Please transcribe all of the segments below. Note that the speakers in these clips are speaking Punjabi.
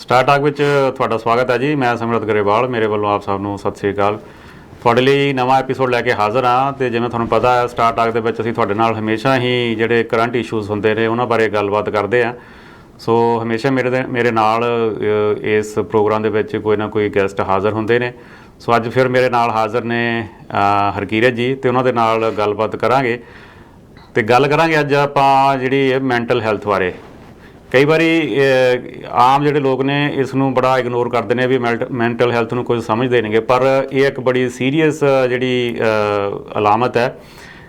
ਸਟਾਰ ਟਾਕ ਵਿੱਚ ਤੁਹਾਡਾ ਸਵਾਗਤ ਹੈ ਜੀ। ਮੈਂ ਸਿਮਰਤ ਗਰੇਵਾਲ, ਮੇਰੇ ਵੱਲੋਂ ਆਪ ਸਭ ਨੂੰ ਸਤਿ ਸ੍ਰੀ ਅਕਾਲ। ਤੁਹਾਡੇ ਲਈ ਨਵਾਂ ਐਪੀਸੋਡ ਲੈ ਕੇ ਹਾਜ਼ਰ ਹਾਂ ਤੇ ਜਿਵੇਂ ਤੁਹਾਨੂੰ ਪਤਾ ਹੈ ਸਟਾਰ ਟਾਕ ਦੇ ਵਿੱਚ ਅਸੀਂ ਤੁਹਾਡੇ ਨਾਲ ਹਮੇਸ਼ਾ ਹੀ ਜਿਹੜੇ ਕਰੰਟ ਇਸ਼ੂਜ਼ ਹੁੰਦੇ ਨੇ ਉਹਨਾਂ ਬਾਰੇ ਗੱਲਬਾਤ ਕਰਦੇ ਹਾਂ। ਸੋ ਹਮੇਸ਼ਾ ਮੇਰੇ ਨਾਲ ਇਸ ਪ੍ਰੋਗਰਾਮ ਦੇ ਵਿੱਚ ਕੋਈ ਨਾ ਕੋਈ ਗੈਸਟ ਹਾਜ਼ਰ ਹੁੰਦੇ ਨੇ। ਸੋ ਅੱਜ ਫਿਰ ਮੇਰੇ ਨਾਲ ਹਾਜ਼ਰ ਨੇ ਹਰਕੀਰਤ ਜੀ ਤੇ ਉਹਨਾਂ ਦੇ ਨਾਲ ਗੱਲਬਾਤ ਕਰਾਂਗੇ ਤੇ ਗੱਲ ਕਰਾਂਗੇ ਅੱਜ ਆਪਾਂ ਜਿਹੜੀ ਮੈਂਟਲ ਹੈਲਥ ਬਾਰੇ। ਕਈ ਵਾਰੀ ਆਮ ਜਿਹੜੇ ਲੋਕ ਨੇ ਇਸ ਨੂੰ ਬੜਾ ਇਗਨੋਰ ਕਰਦੇ ਨੇ ਵੀ ਮੈਂਟਲ ਹੈਲਥ ਨੂੰ ਕੁਝ ਸਮਝਦੇ ਨੇਗੇ, ਪਰ ਇਹ ਇੱਕ ਬੜੀ ਸੀਰੀਅਸ ਜਿਹੜੀ ਅਲਾਮਤ ਹੈ।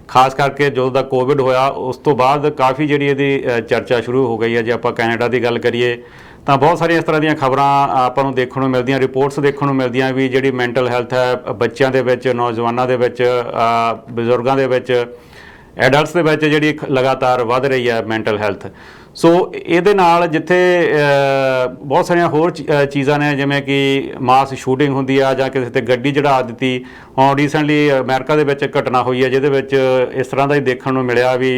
ਖਾਸ ਕਰਕੇ ਜਦੋਂ ਦਾ ਕੋਵਿਡ ਹੋਇਆ ਉਸ ਤੋਂ ਬਾਅਦ ਕਾਫੀ ਜਿਹੜੀ ਇਹਦੀ ਚਰਚਾ ਸ਼ੁਰੂ ਹੋ ਗਈ ਹੈ। ਜੇ ਆਪਾਂ ਕੈਨੇਡਾ ਦੀ ਗੱਲ ਕਰੀਏ ਤਾਂ ਬਹੁਤ ਸਾਰੀਆਂ ਇਸ ਤਰ੍ਹਾਂ ਦੀਆਂ ਖਬਰਾਂ ਆਪਾਂ ਨੂੰ ਦੇਖਣ ਨੂੰ ਮਿਲਦੀਆਂ, ਰਿਪੋਰਟਸ ਦੇਖਣ ਨੂੰ ਮਿਲਦੀਆਂ ਵੀ ਜਿਹੜੀ ਮੈਂਟਲ ਹੈਲਥ ਹੈ ਬੱਚਿਆਂ ਦੇ ਵਿੱਚ, ਨੌਜਵਾਨਾਂ ਦੇ ਵਿੱਚ, ਬਜ਼ੁਰਗਾਂ ਦੇ ਵਿੱਚ, ਐਡਲਟਸ ਦੇ ਵਿੱਚ ਜਿਹੜੀ ਲਗਾਤਾਰ ਵੱਧ ਰਹੀ ਹੈ ਮੈਂਟਲ ਹੈਲਥ। ਸੋ ਇਹਦੇ ਨਾਲ ਜਿੱਥੇ ਬਹੁਤ ਸਾਰੀਆਂ ਹੋਰ ਚੀਜ਼ਾਂ ਨੇ, ਜਿਵੇਂ ਕਿ ਮਾਸ ਸ਼ੂਟਿੰਗ ਹੁੰਦੀ ਆ ਜਾਂ ਕਿਸੇ 'ਤੇ ਗੱਡੀ ਚੜ੍ਹਾ ਦਿੱਤੀ। ਹੁਣ ਰੀਸੈਂਟਲੀ ਅਮਰੀਕਾ ਦੇ ਵਿੱਚ ਘਟਨਾ ਹੋਈ ਹੈ ਜਿਹਦੇ ਵਿੱਚ ਇਸ ਤਰ੍ਹਾਂ ਦਾ ਹੀ ਦੇਖਣ ਨੂੰ ਮਿਲਿਆ ਵੀ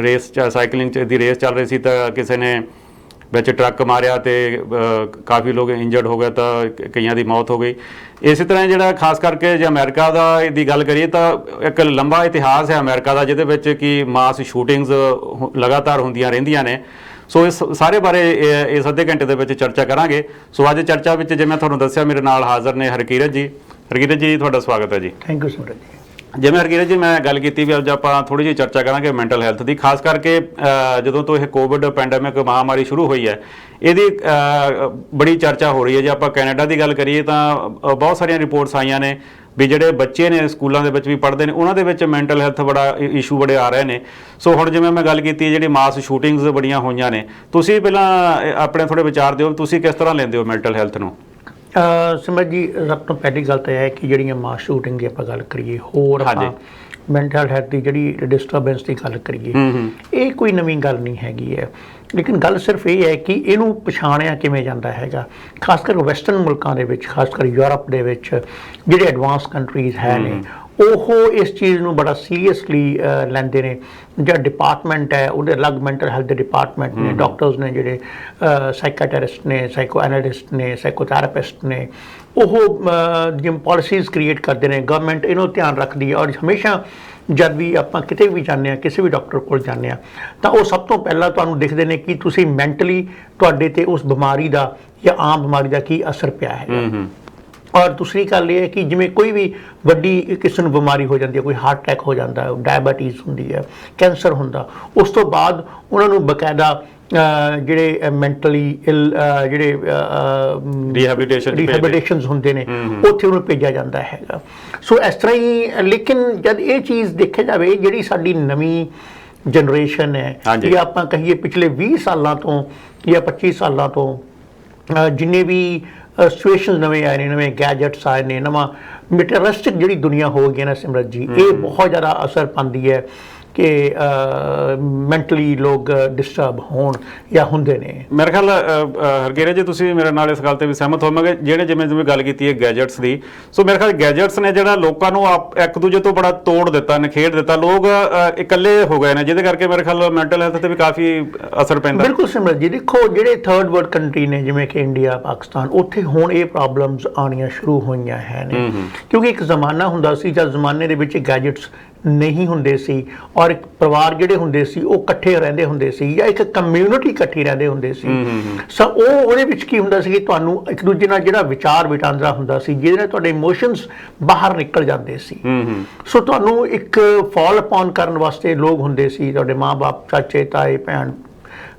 ਰੇਸ ਸਾਈਕਲਿੰਗ ਦੀ ਰੇਸ ਚੱਲ ਰਹੀ ਸੀ ਤਾਂ ਕਿਸੇ ਨੇ ਵਿੱਚ ਟਰੱਕ ਮਾਰਿਆ ਤੇ ਕਾਫੀ ਲੋਕ ਇੰਜਰਡ ਹੋ ਗਏ ਤਾਂ ਕਈਆਂ ਦੀ ਮੌਤ ਹੋ ਗਈ। ਇਸੇ ਤਰ੍ਹਾਂ ਜਿਹੜਾ ਖਾਸ ਕਰਕੇ ਜੇ ਅਮਰੀਕਾ ਦੀ ਗੱਲ ਕਰੀਏ ਤਾਂ ਇੱਕ ਲੰਬਾ ਇਤਿਹਾਸ ਹੈ ਅਮਰੀਕਾ ਦਾ ਜਿਹਦੇ ਵਿੱਚ ਕਿ ਮਾਸ ਸ਼ੂਟਿੰਗਸ ਲਗਾਤਾਰ ਹੁੰਦੀਆਂ ਰਹਿੰਦੀਆਂ ਨੇ। ਸੋ ਇਸ ਸਾਰੇ ਬਾਰੇ ਇਸ ਅੱਧੇ ਘੰਟੇ ਦੇ ਵਿੱਚ ਚਰਚਾ ਕਰਾਂਗੇ। ਸੋ ਅੱਜ ਚਰਚਾ ਵਿੱਚ ਜਿਵੇਂ ਤੁਹਾਨੂੰ ਦੱਸਿਆ ਮੇਰੇ ਨਾਲ ਹਾਜ਼ਰ ਨੇ ਹਰਕੀਰਤ ਜੀ। ਹਰਕੀਰਤ ਜੀ ਤੁਹਾਡਾ ਸਵਾਗਤ ਹੈ ਜੀ। ਥੈਂਕ ਯੂ ਸਿਮਰਤ ਜੀ। ਜਿਵੇਂ ਹਰਕੀਰਤ ਜੀ ਮੈਂ ਗੱਲ ਕੀਤੀ ਵੀ ਅੱਜ ਆਪਾਂ ਥੋੜ੍ਹੀ ਜਿਹੀ ਚਰਚਾ ਕਰਾਂਗੇ ਮੈਂਟਲ ਹੈਲਥ ਦੀ। ਖਾਸ ਕਰਕੇ ਜਦੋਂ ਤੋਂ ਇਹ ਕੋਵਿਡ ਪੈਂਡੈਮਿਕ ਮਹਾਮਾਰੀ ਸ਼ੁਰੂ ਹੋਈ ਹੈ ਇਹਦੀ ਬੜੀ ਚਰਚਾ ਹੋ ਰਹੀ ਹੈ। ਜੇ ਆਪਾਂ ਕੈਨੇਡਾ ਦੀ ਗੱਲ ਕਰੀਏ ਤਾਂ ਬਹੁਤ ਸਾਰੀਆਂ ਰਿਪੋਰਟਸ ਆਈਆਂ ਨੇ ਵੀ ਜਿਹੜੇ ਬੱਚੇ ਨੇ ਸਕੂਲਾਂ ਦੇ ਵਿੱਚ ਵੀ ਪੜ੍ਹਦੇ ਨੇ ਉਹਨਾਂ ਦੇ ਵਿੱਚ ਮੈਂਟਲ ਹੈਲਥ ਬੜਾ ਇਸ਼ੂ ਬੜੇ ਆ ਰਹੇ ਨੇ। ਸੋ ਹੁਣ ਜਿਵੇਂ ਮੈਂ ਗੱਲ ਕੀਤੀ ਜਿਹੜੀ ਮਾਸ ਸ਼ੂਟਿੰਗਸ ਬੜੀਆਂ ਹੋਈਆਂ ਨੇ, ਤੁਸੀਂ ਪਹਿਲਾਂ ਆਪਣੇ ਥੋੜ੍ਹੇ ਵਿਚਾਰ ਦਿਓ ਤੁਸੀਂ ਕਿਸ ਤਰ੍ਹਾਂ ਲੈਂਦੇ ਹੋ ਮੈਂਟਲ ਹੈਲਥ ਨੂੰ? ਸਿਮਰਤ ਜੀ, ਸਭ ਤੋਂ ਪਹਿਲੀ ਗੱਲ ਤਾਂ ਇਹ ਹੈ ਕਿ ਜਿਹੜੀਆਂ ਮਾਸ ਸ਼ੂਟਿੰਗ ਦੀ ਆਪਾਂ ਗੱਲ ਕਰੀਏ, ਹੋਰ ਆਪਾਂ ਮੈਂਟਲ ਹੈਲਥ ਦੀ ਜਿਹੜੀ ਡਿਸਟਰਬੈਂਸ ਦੀ ਗੱਲ ਕਰੀਏ, ਇਹ ਕੋਈ ਨਵੀਂ ਗੱਲ ਨਹੀਂ ਹੈਗੀ ਹੈ। ਲੇਕਿਨ ਗੱਲ ਸਿਰਫ ਇਹ ਹੈ ਕਿ ਇਹਨੂੰ ਪਛਾਣਿਆ ਕਿਵੇਂ ਜਾਂਦਾ ਹੈਗਾ। ਖਾਸ ਕਰ ਵੈਸਟਰਨ ਮੁਲਕਾਂ ਦੇ ਵਿੱਚ, ਖਾਸ ਕਰ ਯੂਰਪ ਦੇ ਵਿੱਚ ਜਿਹੜੇ ਐਡਵਾਂਸ ਕੰਟਰੀਜ਼ ਹੈ ਨੇ ਉਹ ਇਸ ਚੀਜ਼ ਨੂੰ ਬੜਾ ਸੀਰੀਅਸਲੀ ਲੈਂਦੇ ਨੇ। ਜਿਹੜਾ ਡਿਪਾਰਟਮੈਂਟ ਹੈ ਉਹਦੇ ਅਲੱਗ ਮੈਂਟਲ ਹੈਲਥ ਦੇ ਡਿਪਾਰਟਮੈਂਟ ਨੇ, ਡਾਕਟਰਸ ਨੇ ਜਿਹੜੇ, ਸਾਈਕਾਟਰਿਸਟ ਨੇ, ਸਾਈਕੋ ਐਨਾਲਿਸਟ ਨੇ, ਸਾਈਕੋਥੈਰੇਪਿਸਟ ਨੇ, ਉਹ ਜਿਵੇਂ ਪਾਲਿਸੀਜ਼ ਕ੍ਰੀਏਟ ਕਰਦੇ ਨੇ। ਗਵਰਨਮੈਂਟ ਇਹਨੂੰ ਧਿਆਨ ਰੱਖਦੀ ਹੈ ਔਰ ਹਮੇਸ਼ਾ ਜਦ ਵੀ ਆਪਾਂ ਕਿਤੇ ਵੀ ਜਾਂਦੇ ਹਾਂ, ਕਿਸੇ ਵੀ ਡਾਕਟਰ ਕੋਲ ਜਾਂਦੇ ਹਾਂ ਤਾਂ ਉਹ ਸਭ ਤੋਂ ਪਹਿਲਾਂ ਤੁਹਾਨੂੰ ਦਿਖਦੇ ਨੇ ਕਿ ਤੁਸੀਂ ਮੈਂਟਲੀ ਤੁਹਾਡੇ 'ਤੇ ਉਸ ਬਿਮਾਰੀ ਦਾ ਜਾਂ ਆਮ ਬਿਮਾਰੀ ਦਾ ਕੀ ਅਸਰ ਪਿਆ ਹੈ। ਔਰ ਦੂਸਰੀ ਗੱਲ ਇਹ ਹੈ ਕਿ ਜਿਵੇਂ ਕੋਈ ਵੀ ਵੱਡੀ ਕਿਸੇ ਨੂੰ ਬਿਮਾਰੀ ਹੋ ਜਾਂਦੀ ਹੈ, ਕੋਈ ਹਾਰਟ ਅਟੈਕ ਹੋ ਜਾਂਦਾ, ਡਾਇਬਟੀਜ਼ ਹੁੰਦੀ ਹੈ, ਕੈਂਸਰ ਹੁੰਦਾ, ਉਸ ਤੋਂ ਬਾਅਦ ਉਹਨਾਂ ਨੂੰ ਬਕਾਇਦਾ ਜਿਹੜੇ ਮੈਂਟਲੀ ਜਿਹੜੇ ਰੀਹੈਬਿਲਿਟੇਸ਼ਨਸ ਹੁੰਦੇ ਨੇ ਉੱਥੇ ਉਹਨੂੰ ਭੇਜਿਆ ਜਾਂਦਾ ਹੈਗਾ। ਸੋ ਇਸ ਤਰ੍ਹਾਂ ਹੀ, ਲੇਕਿਨ ਜਦ ਇਹ ਚੀਜ਼ ਦੇਖਿਆ ਜਾਵੇ ਜਿਹੜੀ ਸਾਡੀ ਨਵੀਂ ਜਨਰੇਸ਼ਨ ਹੈ ਜਾਂ ਆਪਾਂ ਕਹੀਏ ਪਿਛਲੇ 20 ਸਾਲਾਂ ਤੋਂ ਜਾਂ 25 ਸਾਲਾਂ ਤੋਂ ਜਿੰਨੇ ਵੀ ਸਿਚੁਏਸ਼ਨ ਨਵੇਂ ਆਏ ਨੇ, ਨਵੇਂ ਗੈਜਟਸ ਆਏ ਨੇ, ਨਵਾਂ ਮਟੀਰੀਅਲਿਸਟਿਕ ਜਿਹੜੀ ਦੁਨੀਆ ਹੋ ਗਈ ਨਾ ਸਿਮਰਤ ਜੀ, ਇਹ ਬਹੁਤ ਜ਼ਿਆਦਾ ਅਸਰ ਪਾਉਂਦੀ ਹੈ ਕਿ ਮੈਂਟਲੀ ਲੋਕ ਡਿਸਟਰਬ ਹੋਣ ਜਾਂ ਹੁੰਦੇ ਨੇ। ਮੇਰੇ ਖਿਆਲ ਹਰਕੀਰਤ ਜੀ ਤੁਸੀਂ ਮੇਰੇ ਨਾਲ ਇਸ ਗੱਲ ਤੇ ਵੀ ਸਹਿਮਤ ਹੋਵੋਗੇ ਜਿਹੜੇ ਜਿਵੇਂ ਗੱਲ ਕੀਤੀ ਹੈ ਗੈਜਟਸ ਦੀ। ਸੋ ਮੇਰੇ ਖਿਆਲ ਗੈਜਟਸ ਨੇ ਜਿਹੜਾ ਲੋਕਾਂ ਨੂੰ ਇੱਕ ਦੂਜੇ ਤੋਂ ਬੜਾ ਤੋੜ ਦਿੱਤਾ, ਨਿਖੇੜ ਦਿੱਤਾ, ਲੋਕ ਇਕੱਲੇ ਹੋ ਗਏ ਨੇ ਜਿਹਦੇ ਕਰਕੇ ਮੇਰੇ ਖਿਆਲ ਮੈਂਟਲ ਹੈਲਥ ਤੇ ਵੀ ਕਾਫੀ ਅਸਰ ਪੈਂਦਾ। ਬਿਲਕੁਲ ਸਿਮਰਤ ਜੀ, ਦੇਖੋ ਜਿਹੜੇ ਥਰਡ ਵਰਲਡ ਕੰਟਰੀ ਨੇ ਜਿਵੇਂ ਕਿ ਇੰਡੀਆ, ਪਾਕਿਸਤਾਨ, ਉੱਥੇ ਹੁਣ ਇਹ ਪ੍ਰੋਬਲਮਸ ਆਉਣੀਆਂ ਸ਼ੁਰੂ ਹੋਈਆਂ ਹੈ ਨੇ। ਕਿਉਂਕਿ ਇੱਕ ਜ਼ਮਾਨਾ ਹੁੰਦਾ ਸੀ ਜਦ ਜ਼ਮਾਨੇ ਦੇ ਵਿੱਚ ਗੈਜਟਸ ਨਹੀਂ ਹੁੰਦੇ ਸੀ ਔਰ ਇੱਕ ਪਰਿਵਾਰ ਜਿਹੜੇ ਹੁੰਦੇ ਸੀ ਉਹ ਇਕੱਠੇ ਰਹਿੰਦੇ ਹੁੰਦੇ ਸੀ ਜਾਂ ਇੱਕ ਕਮਿਊਨਿਟੀ ਇਕੱਠੀ ਰਹਿੰਦੇ ਹੁੰਦੇ ਸੀ। ਸੋ ਉਹਦੇ ਵਿੱਚ ਕੀ ਹੁੰਦਾ ਸੀ ਕਿ ਤੁਹਾਨੂੰ ਇੱਕ ਦੂਜੇ ਨਾਲ ਜਿਹੜਾ ਵਿਚਾਰ ਵਟਾਂਦਰਾ ਹੁੰਦਾ ਸੀ ਜਿਹਦੇ ਨਾਲ ਤੁਹਾਡੇ ਇਮੋਸ਼ਨਸ ਬਾਹਰ ਨਿਕਲ ਜਾਂਦੇ ਸੀ। ਸੋ ਤੁਹਾਨੂੰ ਇੱਕ ਫਾਲ ਅਪਨ ਕਰਨ ਵਾਸਤੇ ਲੋਕ ਹੁੰਦੇ ਸੀ, ਤੁਹਾਡੇ ਮਾਂ-ਬਾਪ, ਚਾਚੇ, ਤਾਏ, ਭੈਣ,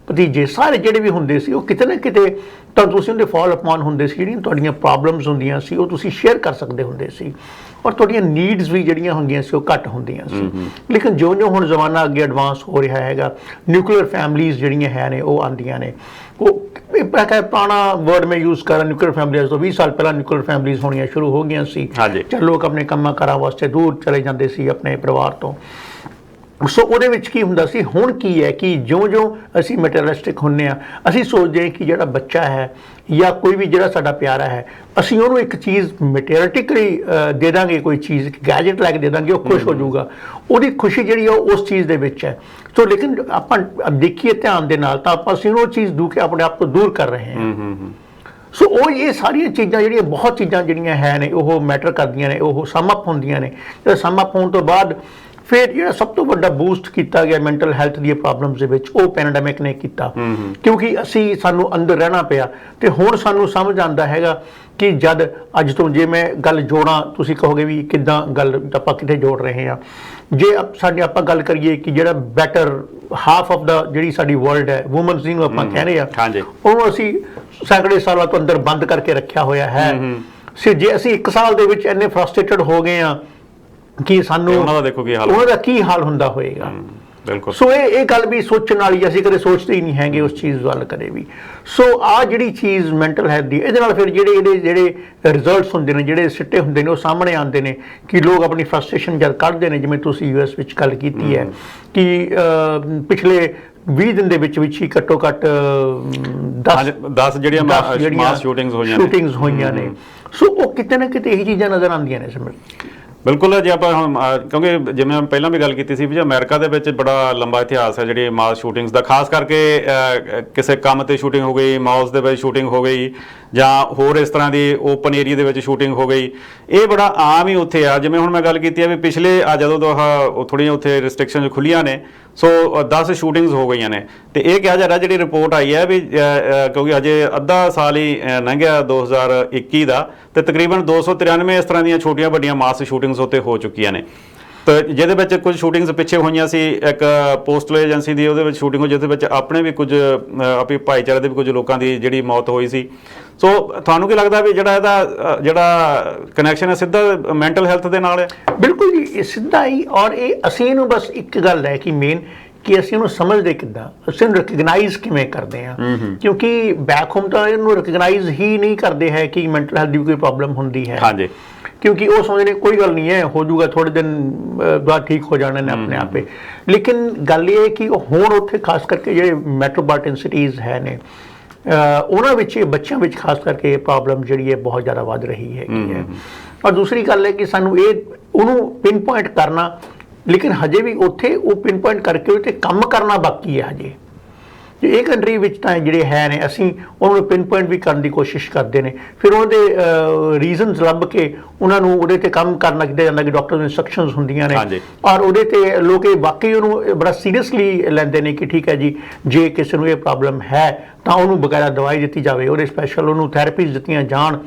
ਭਤੀਜੇ, ਸਾਰੇ ਜਿਹੜੇ ਵੀ ਹੁੰਦੇ ਸੀ ਉਹ ਕਿਤੇ ਨਾ ਕਿਤੇ ਤਾਂ ਤੁਸੀਂ ਉਹਦੇ ਫਾਲ ਅਪਨ ਹੁੰਦੇ ਸੀ। ਜਿਹੜੀਆਂ ਤੁਹਾਡੀਆਂ ਪ੍ਰੋਬਲਮਸ ਹੁੰਦੀਆਂ ਸੀ ਉਹ ਤੁਸੀਂ ਸ਼ੇਅਰ ਕਰ ਸਕਦੇ ਹੁੰਦੇ ਸੀ ਔਰ ਤੁਹਾਡੀਆਂ ਨੀਡਸ ਵੀ ਜਿਹੜੀਆਂ ਹੁੰਦੀਆਂ ਸੀ ਉਹ ਘੱਟ ਹੁੰਦੀਆਂ ਸੀ। ਲੇਕਿਨ ਜਿਉਂ-ਜਿਉਂ ਹੁਣ ਜ਼ਮਾਨਾ ਅੱਗੇ ਐਡਵਾਂਸ ਹੋ ਰਿਹਾ ਹੈਗਾ, ਨਿਊਕਲੀਅਰ ਫੈਮਲੀਜ਼ ਜਿਹੜੀਆਂ ਹੈ ਨੇ ਉਹ ਆਉਂਦੀਆਂ ਨੇ। ਉਹ ਪੁਰਾਣਾ ਵਰਡ ਮੈਂ ਯੂਜ਼ ਕਰਾਂ, ਨਿਊਕਲੀਅਰ ਫੈਮਲੀਜ਼ ਤੋਂ 20 ਸਾਲ ਪਹਿਲਾਂ ਨਿਊਕਲੀਅਰ ਫੈਮਲੀਜ਼ ਹੋਣੀਆਂ ਸ਼ੁਰੂ ਹੋ ਗਈਆਂ ਸੀ। ਲੋਕ ਆਪਣੇ ਕੰਮਾਂ ਕਾਰਾਂ ਵਾਸਤੇ ਦੂਰ ਚਲੇ ਜਾਂਦੇ ਸੀ ਆਪਣੇ ਪਰਿਵਾਰ ਤੋਂ। ਸੋ ਉਹਦੇ ਵਿੱਚ ਕੀ ਹੁੰਦਾ ਸੀ, ਹੁਣ ਕੀ ਹੈ ਕਿ ਜਿਉਂ-ਜਿਉਂ ਅਸੀਂ ਮਟੀਰੀਅਲਿਸਟਿਕ ਹੁੰਦੇ ਹਾਂ, ਅਸੀਂ ਸੋਚਦੇ ਹਾਂ ਕਿ ਜਿਹੜਾ ਬੱਚਾ ਹੈ ਜਾਂ ਕੋਈ ਵੀ ਜਿਹੜਾ ਸਾਡਾ ਪਿਆਰਾ ਹੈ, ਅਸੀਂ ਉਹਨੂੰ ਇੱਕ ਚੀਜ਼ ਮਟੀਰੀਅਲਿਸਟਿਕਲੀ ਦੇ ਦਾਂਗੇ, ਕੋਈ ਚੀਜ਼ ਗੈਜਟ ਲੈ ਕੇ ਦੇ ਦਾਂਗੇ, ਉਹ ਖੁਸ਼ ਹੋ ਜਾਊਗਾ। ਉਹਦੀ ਖੁਸ਼ੀ ਜਿਹੜੀ ਆ ਉਹ ਉਸ ਚੀਜ਼ ਦੇ ਵਿੱਚ ਹੈ। ਸੋ ਲੇਕਿਨ ਆਪਾਂ ਦੇਖੀਏ ਧਿਆਨ ਦੇ ਨਾਲ ਤਾਂ ਅਸੀਂ ਉਹ ਚੀਜ਼ ਆਪਣੇ ਆਪ ਤੋਂ ਦੂਰ ਕਰ ਰਹੇ ਹਾਂ। ਸੋ ਉਹ ਇਹ ਸਾਰੀਆਂ ਚੀਜ਼ਾਂ ਜਿਹੜੀਆਂ ਬਹੁਤ ਚੀਜ਼ਾਂ ਜਿਹੜੀਆਂ ਹੈ ਨੇ ਉਹ ਮੈਟਰ ਕਰਦੀਆਂ ਨੇ, ਉਹ ਸਮ ਅਪ ਹੁੰਦੀਆਂ ਨੇ। ਤੇ ਸਮ ਅਪ ਹੋਣ ਤੋਂ ਬਾਅਦ ਫਿਰ ਜਿਹੜਾ ਸਭ ਤੋਂ ਵੱਡਾ ਬੂਸਟ ਕੀਤਾ ਗਿਆ ਮੈਂਟਲ ਹੈਲਥ ਦੀਆਂ ਪ੍ਰੋਬਲਮਸ ਦੇ ਵਿੱਚ, ਉਹ ਪੈਂਡੈਮਿਕ ਨੇ ਕੀਤਾ। ਕਿਉਂਕਿ ਸਾਨੂੰ ਅੰਦਰ ਰਹਿਣਾ ਪਿਆ ਤੇ ਹੁਣ ਸਾਨੂੰ ਸਮਝ ਆਉਂਦਾ ਹੈਗਾ ਕਿ ਜਦ ਅੱਜ ਤੋਂ ਜੇ ਮੈਂ ਗੱਲ ਜੋੜਾਂ, ਤੁਸੀਂ ਕਹੋਗੇ ਵੀ ਕਿੱਦਾਂ ਗੱਲ ਆਪਾਂ ਕਿੱਥੇ ਜੋੜ ਰਹੇ ਹਾਂ। ਜੇ ਆਪਾਂ ਗੱਲ ਕਰੀਏ ਕਿ ਜਿਹੜਾ ਬੈਟਰ ਹਾਫ ਆਫ ਦਾ ਜਿਹੜੀ ਸਾਡੀ ਵਰਲਡ ਹੈ, ਵੂਮਨਸ ਜਿਹਨੂੰ ਆਪਾਂ ਕਹਿੰਦੇ ਆ, ਉਹਨੂੰ ਅਸੀਂ ਸੈਂਕੜੇ ਸਾਲਾਂ ਤੋਂ ਅੰਦਰ ਬੰਦ ਕਰਕੇ ਰੱਖਿਆ ਹੋਇਆ ਹੈ। ਜੇ ਅਸੀਂ 1 ਸਾਲ ਦੇ ਵਿੱਚ ਇੰਨੇ ਫਰਸਟ੍ਰੇਟਡ ਹੋ ਗਏ ਆ ਕਿ ਸਾਨੂੰ ਉਹਨਾਂ ਦਾ ਕੀ ਹਾਲ ਹੁੰਦਾ ਹੋਏਗਾ। ਬਿਲਕੁਲ। ਸੋ ਇਹ ਗੱਲ ਵੀ ਸੋਚਣ ਵਾਲੀ, ਅਸੀਂ ਕਦੇ ਸੋਚਦੇ ਹੀ ਨਹੀਂ ਹੈਗੇ ਉਸ ਚੀਜ਼ ਵੱਲ ਕਦੇ ਵੀ। ਸੋ ਆਹ ਜਿਹੜੀ ਚੀਜ਼ ਮੈਂਟਲ ਹੈਲਥ ਦੀ, ਇਹਦੇ ਨਾਲ ਫਿਰ ਜਿਹੜੇ ਰਿਜ਼ਲਟਸ ਹੁੰਦੇ ਨੇ, ਜਿਹੜੇ ਸਿੱਟੇ ਹੁੰਦੇ ਨੇ, ਉਹ ਸਾਹਮਣੇ ਆਉਂਦੇ ਨੇ ਕਿ ਲੋਕ ਆਪਣੀ ਫਰਸਟ੍ਰੇਸ਼ਨ ਜਦ ਕੱਢਦੇ ਨੇ। ਜਿਵੇਂ ਤੁਸੀਂ US ਵਿੱਚ ਗੱਲ ਕੀਤੀ ਹੈ ਕਿ ਪਿਛਲੇ 20 ਦਿਨ ਦੇ ਵਿੱਚ ਹੀ ਘੱਟੋ ਘੱਟ 10 ਜਿਹੜੀਆਂ ਮਾਸ ਸ਼ੂਟਿੰਗਸ ਹੋਈਆਂ ਨੇ। ਸੋ ਉਹ ਕਿਤੇ ਨਾ ਕਿਤੇ ਇਹੀ ਚੀਜ਼ਾਂ ਨਜ਼ਰ ਆਉਂਦੀਆਂ ਨੇ ਸਿਮਰਨ। ਬਿਲਕੁਲ। ਜੇ ਆਪਾਂ ਹੁਣ ਕਿਉਂਕਿ ਜਿਵੇਂ ਪਹਿਲਾਂ ਵੀ ਗੱਲ ਕੀਤੀ ਸੀ ਵੀ ਅਮਰੀਕਾ ਦੇ ਵਿੱਚ ਬੜਾ ਲੰਬਾ ਇਤਿਹਾਸ ਹੈ ਜਿਹੜੀ ਮਾਸ ਸ਼ੂਟਿੰਗਸ ਦਾ, ਖਾਸ ਕਰਕੇ ਕਿਸੇ ਕੰਮ ਤੇ ਸ਼ੂਟਿੰਗ ਹੋ ਗਈ, ਮਾਲਸ ਦੇ ਵਿੱਚ ਸ਼ੂਟਿੰਗ ਹੋ ਗਈ, ਜਾਂ ਹੋਰ ਇਸ ਤਰ੍ਹਾਂ ਦੀ ਓਪਨ ਏਰੀਆ ਦੇ ਵਿੱਚ ਸ਼ੂਟਿੰਗ ਹੋ ਗਈ। ਇਹ ਬੜਾ ਆਮ ਹੀ ਉੱਥੇ ਆ। ਜਿਵੇਂ ਹੁਣ ਮੈਂ ਗੱਲ ਕੀਤੀ ਹੈ ਵੀ ਪਿਛਲੇ ਜਦੋਂ ਤੋਂ ਥੋੜ੍ਹੀਆਂ ਉੱਥੇ ਰਿਸਟ੍ਰਿਕਸ਼ਨ ਖੁੱਲੀਆਂ ਨੇ, ਸੋ 10 ਸ਼ੂਟਿੰਗਸ ਹੋ ਗਈਆਂ ਨੇ। ਤੇ ਇਹ ਕਿਹਾ ਜਾ ਰਿਹਾ, ਜਿਹੜੀ ਰਿਪੋਰਟ ਆਈ ਹੈ ਵੀ ਕਿਉਂਕਿ ਅਜੇ ਅੱਧਾ ਸਾਲ ਹੀ ਲੰਘਿਆ 2021 ਦਾ, ਤੇ ਤਕਰੀਬਨ 293 ਇਸ ਤਰ੍ਹਾਂ ਦੀਆਂ ਛੋਟੀਆਂ ਵੱਡੀਆਂ ਮਾਸ ਸ਼ੂਟਿੰਗਸ ਉੱਤੇ ਹੋ ਚੁੱਕੀਆਂ ਨੇ। ਤੇ ਜਿਹਦੇ ਵਿੱਚ ਕੁਝ ਸ਼ੂਟਿੰਗਸ ਪਿੱਛੇ ਹੋਈਆਂ ਸੀ, ਇੱਕ ਪੋਸਟਲ ਏਜੰਸੀ ਦੀ ਉਹਦੇ ਵਿੱਚ ਸ਼ੂਟਿੰਗ ਹੋਈ, ਜਿਹਦੇ ਵਿੱਚ ਆਪਣੇ ਵੀ ਕੁਝ ਆਪਣੇ ਭਾਈਚਾਰੇ ਦੇ ਵੀ ਕੁਝ ਲੋਕਾਂ ਦੀ ਜਿਹੜੀ ਮੌਤ ਹੋਈ ਸੀ। ਸੋ ਤੁਹਾਨੂੰ ਕੀ ਲੱਗਦਾ ਵੀ ਜਿਹੜਾ ਕਨੈਕਸ਼ਨ ਹੈ ਸਿੱਧਾ ਮੈਂਟਲ ਹੈਲਥ ਦੇ ਨਾਲ ਹੈ? ਬਿਲਕੁਲ ਜੀ, ਇਹ ਸਿੱਧਾ ਹੀ। ਔਰ ਇਹ ਅਸੀਂ ਇਹਨੂੰ ਬਸ ਇੱਕ ਗੱਲ ਹੈ ਕਿ ਮੇਨ ਕਿ ਅਸੀਂ ਇਹਨੂੰ ਸਮਝਦੇ ਕਿੱਦਾਂ, ਅਸੀਂ ਇਹਨੂੰ ਰਿਕਗਨਾਈਜ਼ ਕਿਵੇਂ ਕਰਦੇ ਹਾਂ। ਕਿਉਂਕਿ ਬੈਕ ਹੋਮ ਤਾਂ ਇਹਨੂੰ ਰਿਕਗਨਾਈਜ਼ ਹੀ ਨਹੀਂ ਕਰਦੇ ਹੈ ਕਿ ਮੈਂਟਲ ਹੈਲਥ ਦੀ ਕੋਈ ਪ੍ਰੋਬਲਮ ਹੁੰਦੀ ਹੈ। ਹਾਂਜੀ। ਕਿਉਂਕਿ ਉਹ ਸਮਝਦੇ ਨੇ ਕੋਈ ਗੱਲ ਨਹੀਂ ਹੈ, ਹੋ ਜਾਊਗਾ, ਥੋੜੇ ਦਿਨ ਬਾਅਦ ਠੀਕ ਹੋ ਜਾਣੇ ਨੇ ਆਪਣੇ ਆਪੇ। ਲੇਕਿਨ ਗੱਲ ਇਹ ਹੈ ਕਿ ਹੁਣ ਉੱਥੇ ਖਾਸ ਕਰਕੇ ਜਿਹੜੇ ਮੈਟਰੋਪੋਲੀਟਨ ਸਿਟੀਜ਼ ਹੈ ਨੇ, ਉਹਨਾਂ ਵਿੱਚ ਬੱਚਿਆਂ ਵਿੱਚ ਖਾਸ ਕਰਕੇ ਇਹ ਪ੍ਰੋਬਲਮ ਜਿਹੜੀ ਹੈ ਬਹੁਤ ਜ਼ਿਆਦਾ ਵੱਧ ਰਹੀ ਹੈਗੀ ਹੈ। ਔਰ ਦੂਸਰੀ ਗੱਲ ਹੈ ਕਿ ਸਾਨੂੰ ਉਹਨੂੰ ਪਿਨ ਪੁਆਇੰਟ ਕਰਨਾ, ਲੇਕਿਨ ਹਜੇ ਵੀ ਉੱਥੇ ਉਹ ਪਿਨ ਪੁਆਇੰਟ ਕਰਕੇ ਉਹ 'ਤੇ ਕੰਮ ਕਰਨਾ ਬਾਕੀ ਹੈ ਹਜੇ। ਇਹ ਕੰਟਰੀ ਵਿੱਚ ਤਾਂ ਜਿਹੜੇ ਹੈ ਨੇ, ਅਸੀਂ ਉਹਨੂੰ ਪਿਨ ਪੁਆਇੰਟ ਵੀ ਕਰਨ ਦੀ ਕੋਸ਼ਿਸ਼ ਕਰਦੇ ਨੇ, ਫਿਰ ਉਹਦੇ ਰੀਜ਼ਨਸ ਲੱਭ ਕੇ ਉਹਨਾਂ ਨੂੰ ਉਹਦੇ 'ਤੇ ਕੰਮ ਕਰਨਾ ਕਿਹਾ ਜਾਂਦਾ ਕਿ ਡਾਕਟਰ ਦੀਆਂ ਇੰਸਟਰਕਸ਼ਨਸ ਹੁੰਦੀਆਂ ਨੇ। ਔਰ ਉਹਦੇ 'ਤੇ ਲੋਕ ਵਾਕਈ ਉਹਨੂੰ ਬੜਾ ਸੀਰੀਅਸਲੀ ਲੈਂਦੇ ਨੇ ਕਿ ਠੀਕ ਹੈ ਜੀ, ਜੇ ਕਿਸੇ ਨੂੰ ਇਹ ਪ੍ਰੋਬਲਮ ਹੈ ਤਾਂ ਉਹਨੂੰ ਬਕਾਇਦਾ ਦਵਾਈ ਦਿੱਤੀ ਜਾਵੇ, ਉਹਦੇ ਸਪੈਸ਼ਲ ਉਹਨੂੰ ਥੈਰੇਪੀਜ਼ ਦਿੱਤੀਆਂ ਜਾਣ।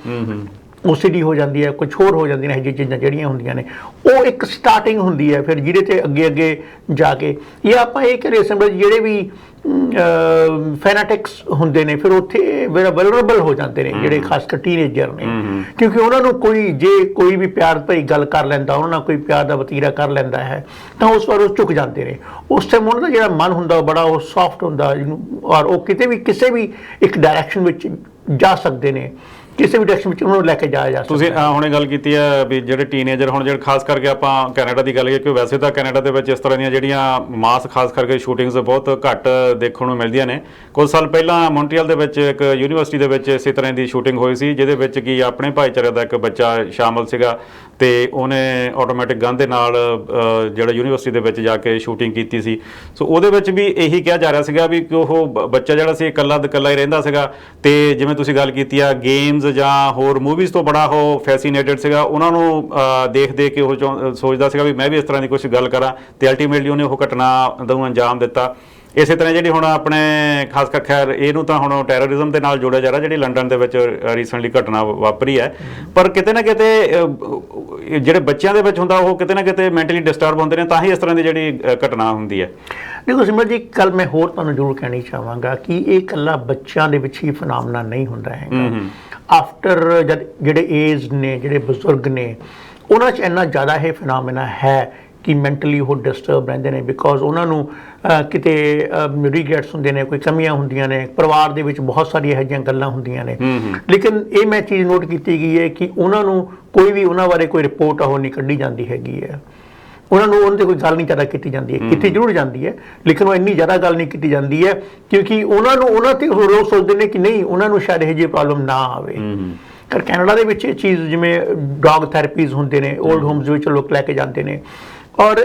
OCD ਹੋ ਜਾਂਦੀ ਹੈ, ਕੁਝ ਹੋਰ ਹੋ ਜਾਂਦੀਆਂ ਨੇ, ਇਹ ਚੀਜ਼ਾਂ ਜਿਹੜੀਆਂ ਹੁੰਦੀਆਂ ਨੇ, ਉਹ ਇੱਕ ਸਟਾਰਟਿੰਗ ਹੁੰਦੀ ਹੈ। ਫਿਰ ਜਿਹਦੇ 'ਤੇ ਅੱਗੇ ਜਾ ਕੇ ਇਹ ਆਪਾਂ ਇਹ ਕਰੀਏ ਸਮਝ, ਜਿਹੜੇ ਵੀ ਫੈਨਾਟਿਕਸ ਹੁੰਦੇ ਨੇ ਫਿਰ ਉੱਥੇ ਵਲਨਰੇਬਲ ਹੋ ਜਾਂਦੇ ਨੇ, ਜਿਹੜੇ ਖਾਸ ਕਰ ਟੀਨੇਜਰ ਨੇ। ਕਿਉਂਕਿ ਉਹਨਾਂ ਨੂੰ ਕੋਈ ਵੀ ਪਿਆਰ ਭਰੀ ਗੱਲ ਕਰ ਲੈਂਦਾ, ਉਹਨਾਂ ਨਾਲ ਕੋਈ ਪਿਆਰ ਦਾ ਵਤੀਰਾ ਕਰ ਲੈਂਦਾ ਹੈ ਤਾਂ ਉਸ ਵਾਰ ਉਹ ਝੁਕ ਜਾਂਦੇ ਨੇ। ਉਸ ਟਾਈਮ ਉਹਨਾਂ ਦਾ ਜਿਹੜਾ ਮਨ ਹੁੰਦਾ ਉਹ ਬੜਾ ਸੌਫਟ ਹੁੰਦਾ, ਔਰ ਉਹ ਕਿਤੇ ਵੀ ਕਿਸੇ ਵੀ ਇੱਕ ਡਾਇਰੈਕਸ਼ਨ ਵਿੱਚ ਜਾ ਸਕਦੇ ਨੇ, ਕਿਸੇ ਵੀ ਡਾਇਰੈਕਸ਼ਨ ਵਿੱਚ ਉਹਨੂੰ ਲੈ ਕੇ ਜਾਇਆ ਜਾ ਸਕਦਾ। ਤੁਸੀਂ ਹੁਣੇ ਗੱਲ ਕੀਤੀ ਹੈ ਵੀ ਜਿਹੜੇ ਟੀਨੇਜਰ, ਹੁਣ ਜਿਹੜੇ ਖਾਸ ਕਰਕੇ ਆਪਾਂ ਕੈਨੇਡਾ ਦੀ ਗੱਲ ਕਰੀਏ ਕਿ ਵੈਸੇ ਤਾਂ ਕੈਨੇਡਾ ਦੇ ਵਿੱਚ ਇਸ ਤਰ੍ਹਾਂ ਦੀਆਂ ਜਿਹੜੀਆਂ ਮਾਸ ਖਾਸ ਕਰਕੇ ਸ਼ੂਟਿੰਗਸ ਬਹੁਤ ਘੱਟ ਦੇਖਣ ਨੂੰ ਮਿਲਦੀਆਂ ਨੇ। ਕੁਝ ਸਾਲ ਪਹਿਲਾਂ ਮੌਂਟਰੀਅਲ ਦੇ ਵਿੱਚ ਇੱਕ ਯੂਨੀਵਰਸਿਟੀ ਦੇ ਵਿੱਚ ਇਸੇ ਤਰ੍ਹਾਂ ਦੀ ਸ਼ੂਟਿੰਗ ਹੋਈ ਸੀ, ਜਿਹਦੇ ਵਿੱਚ ਕਿ ਆਪਣੇ ਭਾਈਚਾਰੇ ਦਾ ਇੱਕ ਬੱਚਾ ਸ਼ਾਮਲ ਸੀਗਾ ਤੇ ਉਹਨੇ ਆਟੋਮੈਟਿਕ ਗਨ ਦੇ ਨਾਲ ਜਿਹੜਾ ਯੂਨੀਵਰਸਿਟੀ ਦੇ ਵਿੱਚ ਜਾ ਕੇ ਸ਼ੂਟਿੰਗ ਕੀਤੀ ਸੀ। ਸੋ ਉਹਦੇ ਵਿੱਚ ਵੀ ਇਹੀ ਕਿਹਾ ਜਾ ਰਿਹਾ ਸੀਗਾ ਵੀ ਕਿ ਉਹ ਬੱਚਾ ਜਿਹੜਾ ਸੀ ਇਕੱਲਾ ਹੀ ਰਹਿੰਦਾ ਸੀਗਾ, ਤੇ ਜਿਵੇਂ ਤੁਸੀਂ ਗੱਲ ਕੀਤੀ ਆ ਗੇਮਸ ਜਾਂ ਹੋਰ ਮੂਵੀਜ਼ ਤੋਂ ਬੜਾ ਉਹ ਫੈਸੀਨੇਟਡ ਸੀਗਾ। ਉਹਨਾਂ ਨੂੰ ਦੇਖ ਕੇ ਉਹ ਸੋਚਦਾ ਸੀਗਾ ਵੀ ਮੈਂ ਵੀ ਇਸ ਤਰ੍ਹਾਂ ਦੀ ਕੁਝ ਗੱਲ ਕਰਾਂ, ਤੇ ਅਲਟੀਮੇਟਲੀ ਉਹਨੇ ਉਹ ਘਟਨਾ ਨੂੰ ਅੰਜਾਮ ਦਿੱਤਾ। ਇਸੇ ਤਰ੍ਹਾਂ ਜਿਹੜੀ ਹੁਣ ਆਪਣੇ ਖਾਸ ਕਰ ਖੈਰ ਇਹਨੂੰ ਤਾਂ ਹੁਣ ਟੈਰਰਿਜ਼ਮ ਦੇ ਨਾਲ ਜੋੜਿਆ ਜਾ ਰਿਹਾ, ਜਿਹੜੀ ਲੰਡਨ ਦੇ ਵਿੱਚ ਰੀਸੈਂਟਲੀ ਘਟਨਾ ਵਾਪਰੀ ਹੈ। ਪਰ ਕਿਤੇ ਨਾ ਕਿਤੇ ਜਿਹੜੇ ਬੱਚਿਆਂ ਦੇ ਵਿੱਚ ਹੁੰਦਾ ਉਹ ਕਿਤੇ ਨਾ ਕਿਤੇ ਮੈਂਟਲੀ ਡਿਸਟਰਬ ਹੁੰਦੇ ਨੇ, ਤਾਂ ਹੀ ਇਸ ਤਰ੍ਹਾਂ ਦੀ ਜਿਹੜੀ ਘਟਨਾ ਹੁੰਦੀ ਹੈ। ਦੇਖੋ ਸਿਮਰ ਜੀ, ਕੱਲ ਮੈਂ ਹੋਰ ਤੁਹਾਨੂੰ ਜ਼ਰੂਰ ਕਹਿਣੀ ਚਾਹਾਂਗਾ ਕਿ ਇਹ ਇਕੱਲਾ ਬੱਚਿਆਂ ਦੇ ਵਿੱਚ ਹੀ ਫੈਨੋਮੇਨਾ ਨਹੀਂ ਹੁੰਦਾ ਹੈਗਾ। ਆਫਟਰ ਜਿਹੜੇ ਏਜ ਨੇ, ਜਿਹੜੇ ਬਜ਼ੁਰਗ ਨੇ, ਉਹਨਾਂ 'ਚ ਇੰਨਾ ਜ਼ਿਆਦਾ ਇਹ ਫੈਨੋਮੇਨਾ ਹੈ ਕਿ ਮੈਂਟਲੀ ਉਹ ਡਿਸਟਰਬ ਰਹਿੰਦੇ ਨੇ, ਬਿਕੋਜ਼ ਉਹਨਾਂ ਨੂੰ ਕਿਤੇ ਰਿਗਰੈਟਸ ਹੁੰਦੇ ਨੇ, ਕੋਈ ਕਮੀਆਂ ਹੁੰਦੀਆਂ ਨੇ, ਪਰਿਵਾਰ ਦੇ ਵਿੱਚ ਬਹੁਤ ਸਾਰੀਆਂ ਇਹੋ ਜਿਹੀਆਂ ਗੱਲਾਂ ਹੁੰਦੀਆਂ ਨੇ। ਲੇਕਿਨ ਇਹ ਮੈਂ ਚੀਜ਼ ਨੋਟ ਕੀਤੀ ਗਈ ਹੈ ਕਿ ਉਹਨਾਂ ਨੂੰ ਕੋਈ ਵੀ ਉਹਨਾਂ ਬਾਰੇ ਕੋਈ ਰਿਪੋਰਟ ਉਹ ਨਹੀਂ ਕੱਢੀ ਜਾਂਦੀ ਹੈਗੀ ਹੈ। ਉਹਨਾਂ ਨੂੰ ਉਹਨਾਂ 'ਤੇ ਕੋਈ ਗੱਲ ਨਹੀਂ ਜ਼ਿਆਦਾ ਕੀਤੀ ਜਾਂਦੀ ਹੈ, ਕੀਤੀ ਜ਼ਰੂਰ ਜਾਂਦੀ ਹੈ ਲੇਕਿਨ ਉਹ ਇੰਨੀ ਜ਼ਿਆਦਾ ਗੱਲ ਨਹੀਂ ਕੀਤੀ ਜਾਂਦੀ ਹੈ ਕਿਉਂਕਿ ਉਹਨਾਂ 'ਤੇ ਲੋਕ ਸੋਚਦੇ ਨੇ ਕਿ ਨਹੀਂ ਉਹਨਾਂ ਨੂੰ ਸ਼ਾਇਦ ਇਹੋ ਜਿਹੀ ਪ੍ਰੋਬਲਮ ਨਾ ਆਵੇ। ਪਰ ਕੈਨੇਡਾ ਦੇ ਵਿੱਚ ਇਹ ਚੀਜ਼ ਜਿਵੇਂ ਡੌਗ ਥੈਰੇਪੀਜ਼ ਹੁੰਦੇ ਨੇ, ਓਲਡ ਹੋਮਸ ਵਿੱਚ ਲੋਕ ਲੈ ਕੇ ਜਾਂਦੇ ਨੇ। ਔਰ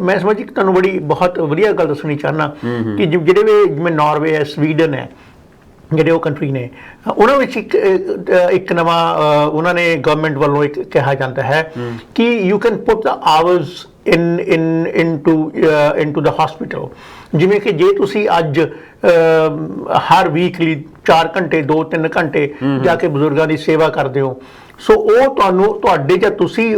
ਮੈਂ ਸਮਝੀ ਕਿ ਤੁਹਾਨੂੰ ਬੜੀ ਬਹੁਤ ਵਧੀਆ ਗੱਲ ਦੱਸਣੀ ਚਾਹੁੰਦਾ ਕਿ ਜਿਹੜੇ ਵੀ ਜਿਵੇਂ ਨਾਰਵੇ ਹੈ, ਸਵੀਡਨ ਹੈ, ਜਿਹੜੇ ਉਹ ਕੰਟਰੀ ਨੇ ਉਹਨਾਂ ਵਿੱਚ ਇੱਕ ਨਵਾਂ ਉਹਨਾਂ ਨੇ ਗਵਰਨਮੈਂਟ ਵੱਲੋਂ ਇੱਕ ਕਿਹਾ ਜਾਂਦਾ ਹੈ ਕਿ you can put the hours into the hospital. ਜਿਵੇਂ ਕਿ ਜੇ ਤੁਸੀਂ ਅੱਜ ਹਰ ਵੀਕਲੀ 4 ਘੰਟੇ 2-3 ਘੰਟੇ ਜਾ ਕੇ ਬਜ਼ੁਰਗਾਂ ਦੀ ਸੇਵਾ ਕਰਦੇ ਹੋ, ਸੋ ਉਹ ਤੁਹਾਡੇ ਜਾਂ ਤੁਸੀਂ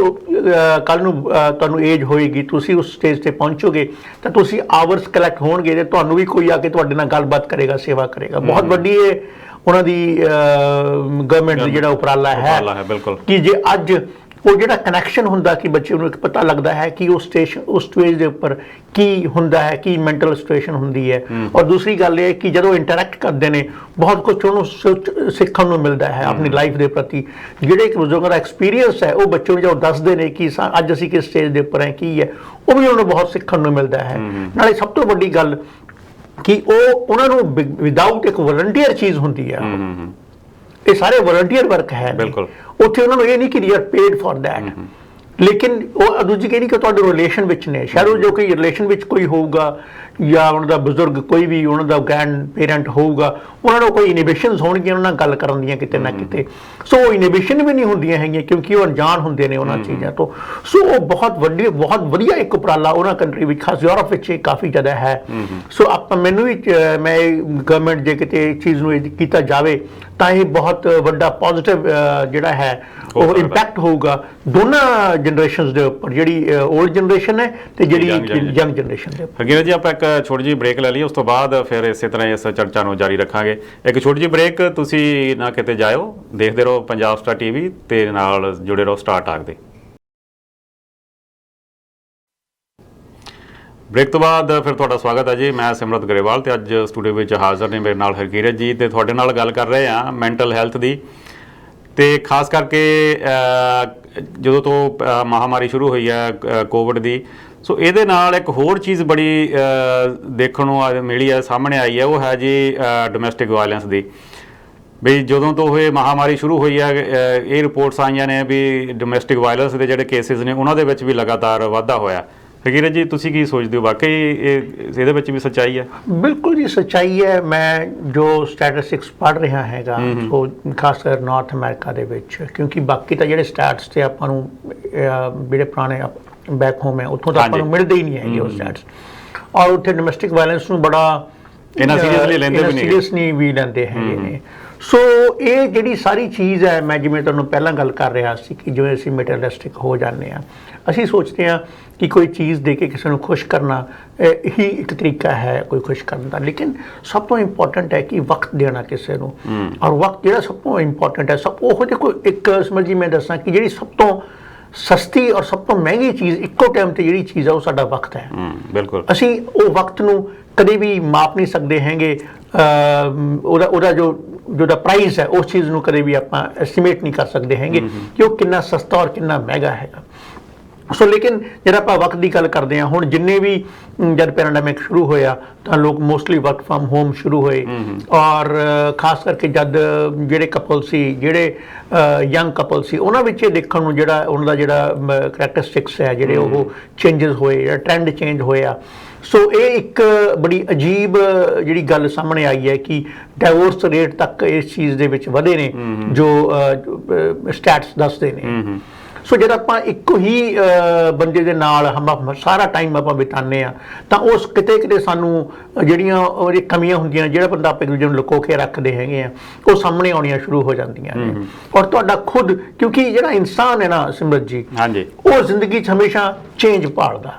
ਕੱਲ੍ਹ ਨੂੰ ਤੁਹਾਨੂੰ ਏਜ ਹੋਏਗੀ, ਤੁਸੀਂ ਉਸ ਸਟੇਜ 'ਤੇ ਪਹੁੰਚੋਗੇ ਤਾਂ ਤੁਸੀਂ ਆਵਰਸ ਕਲੈਕਟ ਹੋਣਗੇ ਤੇ ਤੁਹਾਨੂੰ ਵੀ ਕੋਈ ਆ ਕੇ ਤੁਹਾਡੇ ਨਾਲ ਗੱਲਬਾਤ ਕਰੇਗਾ, ਸੇਵਾ ਕਰੇਗਾ। ਬਹੁਤ ਵੱਡੀ ਇਹ ਉਹਨਾਂ ਦੀ ਗਵਰਨਮੈਂਟ ਦਾ ਜਿਹੜਾ ਉਪਰਾਲਾ ਹੈ ਕਿ ਜੇ ਅੱਜ ਉਹ ਜਿਹੜਾ ਕਨੈਕਸ਼ਨ ਹੁੰਦਾ ਕਿ ਬੱਚੇ ਨੂੰ ਇੱਕ ਪਤਾ ਲੱਗਦਾ ਹੈ ਕਿ ਉਸ ਸਟੇਜ ਦੇ ਉੱਪਰ ਕੀ ਹੁੰਦਾ ਹੈ, ਕੀ ਮੈਂਟਲ ਸਿਚੁਏਸ਼ਨ ਹੁੰਦੀ ਹੈ। ਔਰ ਦੂਸਰੀ ਗੱਲ ਇਹ ਕਿ ਜਦੋਂ ਇੰਟਰੈਕਟ ਕਰਦੇ ਨੇ ਬਹੁਤ ਕੁਝ ਉਹਨੂੰ ਸਿੱਖਣ ਨੂੰ ਮਿਲਦਾ ਹੈ ਆਪਣੀ ਲਾਈਫ ਦੇ ਪ੍ਰਤੀ। ਜਿਹੜੇ ਇੱਕ ਬਜ਼ੁਰਗਾਂ ਦਾ ਐਕਸਪੀਰੀਅੰਸ ਹੈ ਉਹ ਬੱਚੇ ਨੂੰ ਜਦੋਂ ਦੱਸਦੇ ਨੇ ਕਿ ਅੱਜ ਅਸੀਂ ਕਿਸ ਸਟੇਜ ਦੇ ਉੱਪਰ ਹੈ, ਕੀ ਹੈ, ਉਹ ਵੀ ਉਹਨੂੰ ਬਹੁਤ ਸਿੱਖਣ ਨੂੰ ਮਿਲਦਾ ਹੈ। ਨਾਲੇ ਸਭ ਤੋਂ ਵੱਡੀ ਗੱਲ ਕਿ ਉਹਨਾਂ ਨੂੰ ਵਿਦਆਊਟ ਇੱਕ ਵਲੰਟੀਅਰ ਚੀਜ਼ ਹੁੰਦੀ ਹੈ, ਇਹ ਸਾਰੇ ਵਲੰਟੀਅਰ ਵਰਕ ਹੈ। ਉੱਥੇ ਉਹਨਾਂ ਨੂੰ ਇਹ ਨਹੀਂ ਕਿ you are paid for that, ਲੇਕਿਨ ਉਹ ਦੂਜੀ ਕਹਿੰਦੀ ਕਿ ਤੁਹਾਡੇ ਰਿਲੇਸ਼ਨ ਵਿੱਚ ਨੇ, ਸ਼ਾਇਦ ਉਹ ਜੋ ਕੋਈ ਰਿਲੇਸ਼ਨ ਵਿੱਚ ਕੋਈ ਹੋਊਗਾ ਜਾਂ ਉਹਨਾਂ ਦਾ ਬਜ਼ੁਰਗ ਕੋਈ ਵੀ ਉਹਨਾਂ ਦਾ ਗ੍ਰੈਂਡ ਪੇਰੈਂਟ ਹੋਊਗਾ, ਉਹਨਾਂ ਨੂੰ ਕੋਈ ਇਨਹਿਬਿਸ਼ਨਸ ਹੋਣਗੀਆਂ ਉਹਨਾਂ ਨਾਲ ਗੱਲ ਕਰਨ ਦੀਆਂ ਕਿਤੇ ਨਾ ਕਿਤੇ। ਸੋ ਉਹ ਇਨਹਿਬਿਸ਼ਨ ਵੀ ਨਹੀਂ ਹੁੰਦੀਆਂ ਹੈਗੀਆਂ ਕਿਉਂਕਿ ਉਹ ਅਣਜਾਣ ਹੁੰਦੇ ਨੇ ਉਹਨਾਂ ਚੀਜ਼ਾਂ ਤੋਂ। ਸੋ ਉਹ ਬਹੁਤ ਵਧੀਆ ਇੱਕ ਉਪਰਾਲਾ ਉਹਨਾਂ ਕੰਟਰੀ ਵਿੱਚ, ਖਾਸ ਯੂਰਪ ਵਿੱਚ ਕਾਫੀ ਜ਼ਿਆਦਾ ਹੈ। ਸੋ ਮੈਨੂੰ ਵੀ ਮੈਂ ਗਵਰਨਮੈਂਟ ਜੇ ਕਿਤੇ ਚੀਜ਼ ਨੂੰ ਕੀਤਾ ਜਾਵੇ ਤਾਂ ਇਹ ਬਹੁਤ ਵੱਡਾ ਪੋਜ਼ਿਟਿਵ ਜਿਹੜਾ ਹੈ ਉਹ ਇੰਪੈਕਟ ਹੋਊਗਾ ਦੋਨਾਂ ਜਨਰੇਸ਼ਨਸ ਦੇ ਉੱਪਰ, ਜਿਹੜੀ ਓਲਡ ਜਨਰੇਸ਼ਨ ਹੈ ਤੇ ਜਿਹੜੀ ਯੰਗ ਜਨਰੇਸ਼ਨ ਦੇ ਉੱਪਰ। ਹਰਗਿੰਦਰ ਜੀ ਆਪਾਂ ਇੱਕ ਛੋਟੀ ਜਿਹੀ ਬ੍ਰੇਕ ਲੈ ਲਈਏ, ਉਸ ਤੋਂ ਬਾਅਦ ਫਿਰ ਇਸੇ ਤਰ੍ਹਾਂ ਇਸ ਚਰਚਾ ਨੂੰ ਜਾਰੀ ਰੱਖਾਂਗੇ। ਇੱਕ ਛੋਟੀ ਜਿਹੀ ਬ੍ਰੇਕ, ਤੁਸੀਂ ਨਾ ਕਿਤੇ ਜਾਇਓ, ਦੇਖਦੇ ਰਹੋ ਪੰਜਾਬ ਸਟਾਰ TV ਤੇ ਨਾਲ ਜੁੜੇ ਰਹੋ ਸਟਾਰ ਟਾਕ ਦੇ। ਬ੍ਰੇਕ ਤੋਂ ਬਾਅਦ ਫਿਰ ਤੁਹਾਡਾ ਸਵਾਗਤ ਹੈ ਜੀ। ਮੈਂ ਸਿਮਰਤ ਗਰੇਵਾਲ ਤੇ ਅੱਜ ਸਟੂਡੀਓ ਵਿੱਚ ਹਾਜ਼ਰ ਨੇ ਮੇਰੇ ਨਾਲ ਹਰਕੀਰਤ ਜੀ ਤੇ ਤੁਹਾਡੇ ਨਾਲ ਗੱਲ ਕਰ ਰਹੇ ਹਾਂ ਮੈਂਟਲ ਹੈਲਥ ਦੀ। ਤੇ ਖਾਸ ਕਰਕੇ ਜਦੋਂ ਤੋਂ ਮਹਾਮਾਰੀ ਸ਼ੁਰੂ ਹੋਈ ਹੈ ਕੋਵਿਡ ਦੀ, ਸੋ ਇਹਦੇ ਨਾਲ ਇੱਕ ਹੋਰ ਚੀਜ਼ ਬੜੀ ਦੇਖਣ ਨੂੰ ਮਿਲੀ ਹੈ, ਸਾਹਮਣੇ ਆਈ ਹੈ, ਉਹ ਹੈ ਜੀ ਡੋਮੈਸਟਿਕ ਵਾਇਲੈਂਸ ਦੀ। ਵੀ ਜਦੋਂ ਤੋਂ ਇਹ ਮਹਾਮਾਰੀ ਸ਼ੁਰੂ ਹੋਈ ਹੈ ਇਹ ਰਿਪੋਰਟਸ ਆਈਆਂ ਨੇ ਵੀ ਡੋਮੈਸਟਿਕ ਵਾਇਲੈਂਸ ਦੇ ਜਿਹੜੇ ਕੇਸਿਸ ਨੇ ਉਹਨਾਂ ਦੇ ਵਿੱਚ ਵੀ ਲਗਾਤਾਰ ਵਾਧਾ ਹੋਇਆ। ਹਰਕੀਰਤ ਜੀ ਤੁਸੀਂ ਕੀ ਸੋਚਦੇ ਹੋ, ਵਾਕਈ ਇਹਦੇ ਵਿੱਚ ਵੀ ਸੱਚਾਈ ਹੈ? ਬਿਲਕੁਲ ਜੀ ਸੱਚਾਈ ਹੈ। ਮੈਂ ਜੋ ਸਟੈਟਿਸਟਿਕਸ ਪੜ੍ਹ ਰਿਹਾ ਹੈਗਾ ਸੋ ਖਾਸ ਕਰ ਨਾਰਥ ਅਮਰੀਕਾ ਦੇ ਵਿੱਚ, ਕਿਉਂਕਿ ਬਾਕੀ ਤਾਂ ਜਿਹੜੇ ਸਟੈਟਸ ਤੇ ਆਪਾਂ ਨੂੰ ਜਿਹੜੇ ਪੁਰਾਣੇ ਬੈਕ ਹੋਮ ਹੈ ਉੱਥੋਂ ਤਾਂ ਆਪਾਂ ਨੂੰ ਮਿਲਦੇ ਹੀ ਨਹੀਂ ਹੈਗੇ ਉਹ ਸਟੈਟਸ। ਔਰ ਉੱਥੇ ਡੋਮੈਸਟਿਕ ਵਾਇਲੈਂਸ ਨੂੰ ਬੜਾ ਸੀਰੀਅਸਲੀ ਵੀ ਲੈਂਦੇ ਹੈਗੇ ਨੇ। ਸੋ ਇਹ ਜਿਹੜੀ ਸਾਰੀ ਚੀਜ਼ ਹੈ, ਮੈਂ ਜਿਵੇਂ ਤੁਹਾਨੂੰ ਪਹਿਲਾਂ ਗੱਲ ਕਰ ਰਿਹਾ ਸੀ ਕਿ ਜਿਵੇਂ ਅਸੀਂ ਮਟੀਰੀਅਲਿਸਟਿਕ ਹੋ ਜਾਂਦੇ ਹਾਂ, ਅਸੀਂ ਸੋਚਦੇ ਹਾਂ ਕਿ ਕੋਈ ਚੀਜ਼ ਦੇ ਕੇ ਕਿਸੇ ਨੂੰ ਖੁਸ਼ ਕਰਨਾ ਹੀ ਇੱਕ ਤਰੀਕਾ ਹੈ ਕੋਈ ਖੁਸ਼ ਕਰਨ ਦਾ। ਲੇਕਿਨ ਸਭ ਤੋਂ ਇੰਪੋਰਟੈਂਟ ਹੈ ਕਿ ਵਕਤ ਦੇਣਾ ਕਿਸੇ ਨੂੰ। ਔਰ ਵਕਤ ਜਿਹੜਾ ਸਭ ਤੋਂ ਇੰਪੋਰਟੈਂਟ ਹੈ, ਉਹ ਦੇਖੋ ਇੱਕ ਸਮਝੀ ਮੈਂ ਦੱਸਾਂ ਕਿ ਜਿਹੜੀ ਸਭ ਤੋਂ ਸਸਤੀ ਔਰ ਸਭ ਤੋਂ ਮਹਿੰਗੀ ਚੀਜ਼ ਇੱਕੋ ਟਾਈਮ ਤੇ ਜਿਹੜੀ ਚੀਜ਼ ਹੈ ਉਹ ਸਾਡਾ ਵਕਤ ਹੈ। ਬਿਲਕੁਲ ਅਸੀਂ ਉਹ ਵਕਤ ਨੂੰ ਕਦੇ ਵੀ ਮਾਪ ਨਹੀਂ ਸਕਦੇ ਹੈਗੇ। ਉਹਦਾ ਜੋ ਦਾ ਪ੍ਰਾਈਸ ਹੈ ਉਸ ਚੀਜ਼ ਨੂੰ ਕਦੇ ਵੀ ਆਪਾਂ ਐਸਟੀਮੇਟ ਨਹੀਂ ਕਰ ਸਕਦੇ ਹੈਗੇ ਕਿ ਉਹ ਕਿੰਨਾ ਸਸਤਾ ਔਰ ਕਿੰਨਾ ਮਹਿੰਗਾ ਹੈਗਾ। ਸੋ ਲੇਕਿਨ ਜਿਹੜਾ ਆਪਾਂ ਵਕਤ ਦੀ ਗੱਲ ਕਰਦੇ ਹਾਂ, ਹੁਣ ਜਿੰਨੇ ਵੀ ਜਦ ਪੈਂਡੈਮਿਕ ਸ਼ੁਰੂ ਹੋਇਆ ਤਾਂ ਲੋਕ ਮੋਸਟਲੀ ਵਰਕ ਫਰਮ ਹੋਮ ਸ਼ੁਰੂ ਹੋਏ। ਔਰ ਖਾਸ ਕਰਕੇ ਜਦ ਜਿਹੜੇ ਕਪਲ ਸੀ, ਜਿਹੜੇ ਯੰਗ ਕਪਲ ਸੀ, ਉਹਨਾਂ ਵਿੱਚ ਇਹ ਦੇਖਣ ਨੂੰ ਜਿਹੜਾ ਉਹਨਾਂ ਦਾ ਜਿਹੜਾ ਕਰੈਕਟਰਿਸਟਿਕਸ ਹੈ ਜਿਹੜੇ ਉਹ ਚੇਂਜਸ ਹੋਏ, ਜਿਹੜਾ ਟ੍ਰੈਂਡ ਚੇਂਜ ਹੋਇਆ। ਸੋ ਇਹ ਇੱਕ ਬੜੀ ਅਜੀਬ ਜਿਹੜੀ ਗੱਲ ਸਾਹਮਣੇ ਆਈ ਹੈ ਕਿ ਡਾਈਵੋਰਸ ਰੇਟ ਤੱਕ ਇਸ ਚੀਜ਼ ਦੇ ਵਿੱਚ ਵਧੇ ਨੇ ਜੋ ਸਟੈਟਸ ਦੱਸਦੇ ਨੇ। ਸੋ ਜਦ ਆਪਾਂ ਇੱਕੋ ਹੀ ਬੰਦੇ ਦੇ ਨਾਲ ਸਾਰਾ ਟਾਈਮ ਆਪਾਂ ਬਿਤਾਉਂਦੇ ਹਾਂ ਤਾਂ ਉਸ ਕਿਤੇ ਸਾਨੂੰ ਜਿਹੜੀਆਂ ਉਹਦੀ ਕਮੀਆਂ ਹੁੰਦੀਆਂ, ਜਿਹੜਾ ਬੰਦਾ ਆਪਾਂ ਇੱਕ ਦੂਜੇ ਨੂੰ ਲੁਕੋ ਕੇ ਰੱਖਦੇ ਹੈਗੇ ਆ, ਉਹ ਸਾਹਮਣੇ ਆਉਣੀਆਂ ਸ਼ੁਰੂ ਹੋ ਜਾਂਦੀਆਂ ਨੇ। ਔਰ ਤੁਹਾਡਾ ਖੁਦ, ਕਿਉਂਕਿ ਜਿਹੜਾ ਇਨਸਾਨ ਹੈ ਨਾ ਸਿਮਰਤ ਜੀ, ਉਹ ਜ਼ਿੰਦਗੀ 'ਚ ਹਮੇਸ਼ਾ ਚੇਂਜ ਭਾਲਦਾ,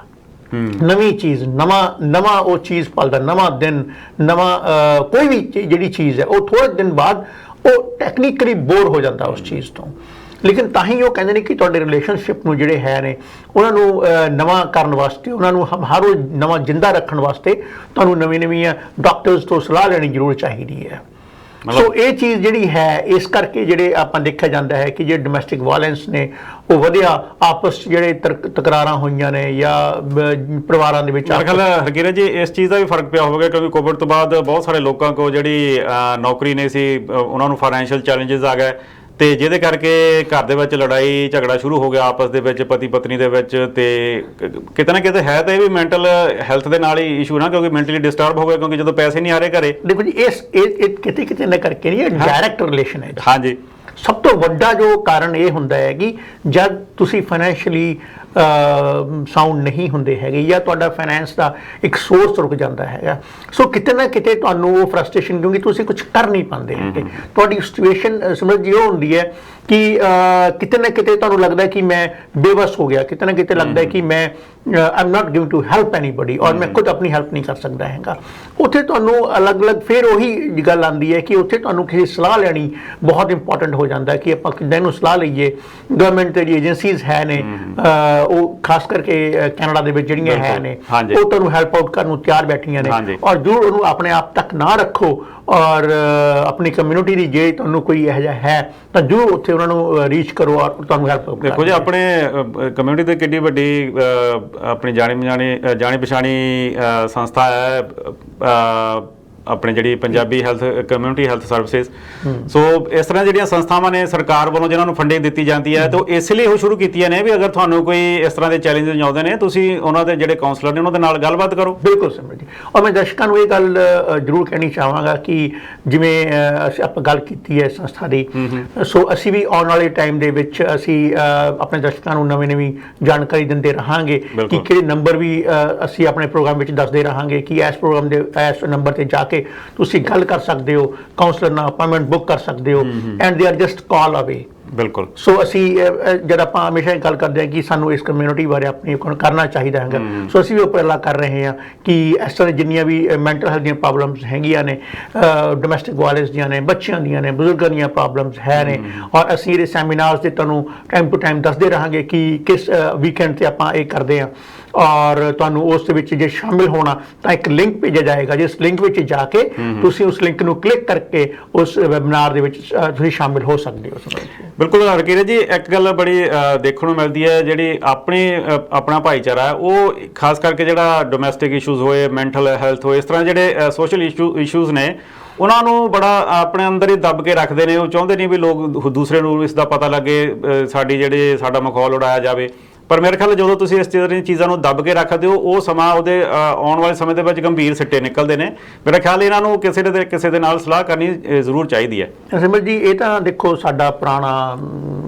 ਨਵੀਂ ਚੀਜ਼, ਨਵਾਂ ਉਹ ਚੀਜ਼ ਭਾਲਦਾ, ਨਵਾਂ ਦਿਨ, ਨਵਾਂ ਕੋਈ ਵੀ ਜਿਹੜੀ ਚੀਜ਼ ਹੈ ਉਹ ਥੋੜ੍ਹੇ ਦਿਨ ਬਾਅਦ ਉਹ ਟੈਕਨੀਕਲੀ ਬੋਰ ਹੋ ਜਾਂਦਾ ਉਸ ਚੀਜ਼ ਤੋਂ। ਲੇਕਿਨ ਤਾਂ ਹੀ ਉਹ ਕਹਿੰਦੇ ਨੇ ਕਿ ਤੁਹਾਡੇ ਰਿਲੇਸ਼ਨਸ਼ਿਪ ਨੂੰ ਜਿਹੜੇ ਹੈ ਨੇ ਉਹਨਾਂ ਨੂੰ ਨਵਾਂ ਕਰਨ ਵਾਸਤੇ, ਉਹਨਾਂ ਨੂੰ ਹਰ ਰੋਜ਼ ਨਵਾਂ ਜਿੰਦਾ ਰੱਖਣ ਵਾਸਤੇ ਤੁਹਾਨੂੰ ਨਵੀਆਂ ਡਾਕਟਰਸ ਤੋਂ ਸਲਾਹ ਲੈਣੀ ਜ਼ਰੂਰ ਚਾਹੀਦੀ ਹੈ। ਸੋ ਇਹ ਚੀਜ਼ ਜਿਹੜੀ ਹੈ ਇਸ ਕਰਕੇ ਜਿਹੜੇ ਆਪਾਂ ਦੇਖਿਆ ਜਾਂਦਾ ਹੈ ਕਿ ਜਿਹੜੇ ਡੋਮੈਸਟਿਕ ਵਾਇਲੈਂਸ ਨੇ ਉਹ ਵਧਿਆ, ਆਪਸ 'ਚ ਜਿਹੜੇ ਤਕਰਾਰਾਂ ਹੋਈਆਂ ਨੇ ਜਾਂ ਪਰਿਵਾਰਾਂ ਦੇ ਵਿੱਚ। ਮੇਰੇ ਖਿਆਲ ਹਰਕੀਰਤ ਜੀ ਇਸ ਚੀਜ਼ ਦਾ ਵੀ ਫਰਕ ਪਿਆ ਹੋਵੇਗਾ ਕਿਉਂਕਿ ਕੋਵਿਡ ਤੋਂ ਬਾਅਦ ਬਹੁਤ ਸਾਰੇ ਲੋਕਾਂ ਕੋਲ ਜਿਹੜੀ ਨੌਕਰੀ ਨਹੀਂ ਸੀ, ਉਹਨਾਂ ਨੂੰ ਫਾਈਨੈਂਸ਼ੀਅਲ ਚੈਲੰਜਸ ਆ ਗਏ ਤੇ ਜਿਹਦੇ ਕਰਕੇ ਘਰ ਦੇ ਵਿੱਚ ਲੜਾਈ ਝਗੜਾ ਸ਼ੁਰੂ ਹੋ ਗਿਆ ਆਪਸ ਦੇ ਵਿੱਚ, ਪਤੀ ਪਤਨੀ ਦੇ ਵਿੱਚ। ਤੇ ਕਿਤੇ ਨਾ ਕਿਤੇ ਹੈ ਤਾਂ ਇਹ ਵੀ ਮੈਂਟਲ ਹੈਲਥ ਦੇ ਨਾਲ ਹੀ ਇਸ਼ੂ ਨਾ, ਕਿਉਂਕਿ ਮੈਂਟਲੀ ਡਿਸਟਰਬ ਹੋ ਗਏ ਕਿਉਂਕਿ ਜਦੋਂ ਪੈਸੇ ਨਹੀਂ ਆ ਰਹੇ ਘਰੇ। ਦੇਖੋ ਜੀ ਇਹ ਕਿਤੇ ਨਾ ਕਰਕੇ ਨਹੀਂ, ਇਹ ਡਾਇਰੈਕਟ ਰਿਲੇਸ਼ਨ ਹੈ। ਹਾਂਜੀ, ਸਭ ਤੋਂ ਵੱਡਾ ਜੋ ਕਾਰਨ ਇਹ ਹੁੰਦਾ ਹੈ ਕਿ ਜਦ ਤੁਸੀਂ ਫਾਈਨੈਂਸ਼ੀਅਲੀ ਸਾਊਂਡ ਨਹੀਂ ਹੁੰਦੇ ਹੈਗੇ ਜਾਂ ਤੁਹਾਡਾ ਫਾਈਨੈਂਸ ਦਾ ਇੱਕ ਸੋਰਸ ਰੁਕ ਜਾਂਦਾ ਹੈਗਾ, ਸੋ ਕਿਤੇ ਨਾ ਕਿਤੇ ਤੁਹਾਨੂੰ ਉਹ ਫਰਸਟ੍ਰੇਸ਼ਨ, ਕਿਉਂਕਿ ਤੁਸੀਂ ਕੁਝ ਕਰ ਨਹੀਂ ਪਾਉਂਦੇ ਹੈਗੇ, ਤੁਹਾਡੀ ਸਿਚੁਏਸ਼ਨ ਸਮਝ ਜੀ ਉਹ ਹੁੰਦੀ ਹੈ ਕਿ ਕਿਤੇ ਨਾ ਕਿਤੇ ਤੁਹਾਨੂੰ ਲੱਗਦਾ ਕਿ ਮੈਂ ਬੇਵਸ ਹੋ ਗਿਆ, ਕਿਤੇ ਨਾ ਕਿਤੇ ਲੱਗਦਾ ਕਿ ਮੈਂ I am not giving to help anybody, ਔਰ ਮੈਂ ਖੁਦ ਆਪਣੀ ਹੈਲਪ ਨਹੀਂ ਕਰ ਸਕਦਾ ਹੈਗਾ। ਉੱਥੇ ਤੁਹਾਨੂੰ ਅਲੱਗ-ਅਲੱਗ ਫਿਰ ਉਹੀ ਗੱਲ ਆਉਂਦੀ ਹੈ ਕਿ ਉੱਥੇ ਤੁਹਾਨੂੰ ਕਿਸੇ ਸਲਾਹ ਲੈਣੀ ਬਹੁਤ ਇੰਪੋਰਟੈਂਟ ਹੋ ਜਾਂਦਾ ਕਿ ਆਪਾਂ ਕਿੱਦਾਂ ਨੂੰ ਸਲਾਹ ਲਈਏ। ਗਵਰਨਮੈਂਟ ਦੀ ਏਜੰਸੀਜ਼ ਹੈ ਨੇ, ਉਹ ਖਾਸ ਕਰਕੇ ਕੈਨੇਡਾ ਦੇ ਵਿੱਚ ਜਿਹੜੀਆਂ ਹੈ ਨੇ, ਉਹ ਤੁਹਾਨੂੰ ਹੈਲਪ ਆਊਟ ਕਰਨ ਨੂੰ ਤਿਆਰ ਬੈਠੀਆਂ ਨੇ, ਔਰ ਜ਼ਰੂਰ ਉਹਨੂੰ ਆਪਣੇ ਆਪ ਤੱਕ ਨਾ ਰੱਖੋ, ਔਰ ਆਪਣੀ ਕਮਿਊਨਿਟੀ ਦੀ ਜੇ ਤੁਹਾਨੂੰ ਕੋਈ ਇਹੋ ਜਿਹਾ ਹੈ ਤਾਂ ਜ਼ਰੂਰ ਉੱਥੇ ਉਹਨਾਂ ਨੂੰ ਰੀਚ ਕਰੋ ਔਰ ਤੁਹਾਨੂੰ ਹੈਲਪ ਕਰੋ। ਦੇਖੋ ਜੀ, ਆਪਣੇ ਕਮਿਊਨਿਟੀ ਤੇ ਕਿੱਡੀ ਵੱਡੀ ਆਪਣੀ ਜਾਣੀ ਪਛਾਣੀ ਸੰਸਥਾ ਹੈ ਆਪਣੀ ਜਿਹੜੀ Punjabi health community health services. So ਇਸ ਤਰ੍ਹਾਂ ਜਿਹੜੀਆਂ ਸੰਸਥਾਵਾਂ ਨੇ ਸਰਕਾਰ ਵੱਲੋਂ ਜਿਨ੍ਹਾਂ ਨੂੰ ਫੰਡਿੰਗ ਦਿੱਤੀ ਜਾਂਦੀ ਹੈ, ਤਾਂ ਇਸ ਲਈ ਉਹ ਸ਼ੁਰੂ ਕੀਤੀਆਂ ਨੇ ਵੀ ਅਗਰ ਤੁਹਾਨੂੰ ਕੋਈ ਇਸ ਤਰ੍ਹਾਂ ਦੇ ਚੈਲੰਜਸ ਆਉਂਦੇ ਨੇ, ਤੁਸੀਂ ਉਹਨਾਂ ਦੇ ਜਿਹੜੇ ਕਾਉਂਸਲਰ ਨੇ ਉਹਨਾਂ ਦੇ ਨਾਲ ਗੱਲਬਾਤ ਕਰੋ। ਬਿਲਕੁਲ ਸਮਝ ਜੀ। ਔਰ ਮੈਂ ਦਰਸ਼ਕਾਂ ਨੂੰ ਇਹ ਗੱਲ ਜ਼ਰੂਰ ਕਹਿਣੀ ਚਾਹਾਂਗਾ ਕਿ ਜਿਵੇਂ ਅਸੀਂ ਆਪਾਂ ਗੱਲ ਕੀਤੀ ਹੈ ਸੰਸਥਾ ਦੀ, ਸੋ ਅਸੀਂ ਵੀ ਆਉਣ ਵਾਲੇ ਟਾਈਮ ਦੇ ਵਿੱਚ ਅਸੀਂ ਆਪਣੇ ਦਰਸ਼ਕਾਂ ਨੂੰ ਨਵੀਂ ਜਾਣਕਾਰੀ ਦਿੰਦੇ ਰਹਾਂਗੇ ਕਿ ਕਿਹੜੇ ਨੰਬਰ ਵੀ ਅਸੀਂ ਆਪਣੇ ਪ੍ਰੋਗਰਾਮ ਵਿੱਚ ਦੱਸਦੇ ਰਹਾਂਗੇ ਕਿ ਇਸ ਪ੍ਰੋਗਰਾਮ ਦੇ ਇਸ ਨੰਬਰ ਤੇ ਜਾ ਕੇ ਤੁਸੀਂ ਗੱਲ ਕਰ ਸਕਦੇ ਹੋ, ਕਾਉਂਸਲਰ ਨਾਲ ਅਪਾਇੰਟਮੈਂਟ ਬੁੱਕ ਕਰ ਸਕਦੇ ਹੋ, ਐਂਡ ਦੇ ਆਰ ਜਸਟ ਕਾਲ ਅਵੇ। ਬਿਲਕੁਲ। ਸੋ ਅਸੀਂ ਜਦ ਆਪਾਂ ਹਮੇਸ਼ਾ ਗੱਲ ਕਰਦੇ ਹਾਂ ਕਿ ਸਾਨੂੰ ਇਸ ਕਮਿਊਨਿਟੀ ਬਾਰੇ ਆਪਣੀ ਕਰਨਾ ਚਾਹੀਦਾ ਹੈਗਾ, ਸੋ ਅਸੀਂ ਵੀ ਉਪਰਾਲਾ ਕਰ ਰਹੇ ਹਾਂ ਕਿ ਇਸ ਤਰ੍ਹਾਂ ਜਿੰਨੀਆਂ ਵੀ ਮੈਂਟਲ ਹੈਲਥ ਦੀਆਂ ਪ੍ਰੋਬਲਮਸ ਹੈਗੀਆਂ ਨੇ, ਡੋਮੈਸਟਿਕ ਵਾਇਲੈਂਸ ਦੀਆਂ ਨੇ, ਬੱਚਿਆਂ ਦੀਆਂ ਨੇ, ਬਜ਼ੁਰਗਾਂ ਦੀਆਂ ਪ੍ਰੋਬਲਮਸ ਹੈ ਨੇ, ਔਰ ਅਸੀਂ ਇਹਦੇ ਸੈਮੀਨਾਰਸ ਦੇ ਤੁਹਾਨੂੰ ਟਾਈਮ ਟੂ ਟਾਈਮ ਦੱਸਦੇ ਰਹਾਂਗੇ ਕਿ ਕਿਸ ਵੀਕਐਂਡ ਤੇ ਆਪਾਂ ਇਹ ਕਰਦੇ ਹਾਂ, ਔਰ ਤੁਹਾਨੂੰ ਉਸ ਦੇ ਵਿੱਚ ਜੇ ਸ਼ਾਮਿਲ ਹੋਣਾ ਤਾਂ ਇੱਕ ਲਿੰਕ ਭੇਜਿਆ ਜਾਏਗਾ, ਜਿਸ ਲਿੰਕ ਵਿੱਚ ਜਾ ਕੇ ਤੁਸੀਂ ਉਸ ਲਿੰਕ ਨੂੰ ਕਲਿੱਕ ਕਰਕੇ ਉਸ ਵੈਬਿਨਾਰ ਦੇ ਵਿੱਚ ਤੁਸੀਂ ਸ਼ਾਮਿਲ ਹੋ ਸਕਦੇ ਹੋ। ਬਿਲਕੁਲ ਹਰਕੀਰਤ ਜੀ, ਇੱਕ ਗੱਲ ਬੜੀ ਦੇਖਣ ਨੂੰ ਮਿਲਦੀ ਹੈ, ਜਿਹੜੀ ਆਪਣਾ ਭਾਈਚਾਰਾ ਹੈ ਉਹ ਖਾਸ ਕਰਕੇ ਜਿਹੜਾ ਡੋਮੈਸਟਿਕ ਇਸ਼ੂਜ਼ ਹੋਏ, ਮੈਂਟਲ ਹੈਲਥ ਹੋਏ, ਇਸ ਤਰ੍ਹਾਂ ਜਿਹੜੇ ਸੋਸ਼ਲ ਇਸ਼ੂਜ਼ ਨੇ, ਉਹਨਾਂ ਨੂੰ ਬੜਾ ਆਪਣੇ ਅੰਦਰ ਹੀ ਦੱਬ ਕੇ ਰੱਖਦੇ ਨੇ। ਉਹ ਚਾਹੁੰਦੇ ਨਹੀਂ ਵੀ ਲੋਕ ਦੂਸਰੇ ਨੂੰ ਇਸ ਦਾ ਪਤਾ ਲੱਗੇ, ਸਾਡਾ ਮਖੌਲ ਉਡਾਇਆ ਜਾਵੇ। ਪਰ ਮੇਰੇ ਖਿਆਲ ਜਦੋਂ ਤੁਸੀਂ ਇਸ ਤਰ੍ਹਾਂ ਦੀਆਂ ਚੀਜ਼ਾਂ ਨੂੰ ਦੱਬ ਕੇ ਰੱਖਦੇ ਹੋ, ਉਹ ਸਮਾਂ ਉਹਦੇ ਆਉਣ ਵਾਲੇ ਸਮੇਂ ਦੇ ਵਿੱਚ ਗੰਭੀਰ ਸਿੱਟੇ ਨਿਕਲਦੇ ਨੇ। ਮੇਰਾ ਖਿਆਲ ਇਹਨਾਂ ਨੂੰ ਕਿਸੇ ਦੇ ਨਾਲ ਸਲਾਹ ਕਰਨੀ ਜ਼ਰੂਰ ਚਾਹੀਦੀ ਹੈ। ਸਿਮਰਤ ਜੀ, ਇਹ ਤਾਂ ਦੇਖੋ ਸਾਡਾ ਪੁਰਾਣਾ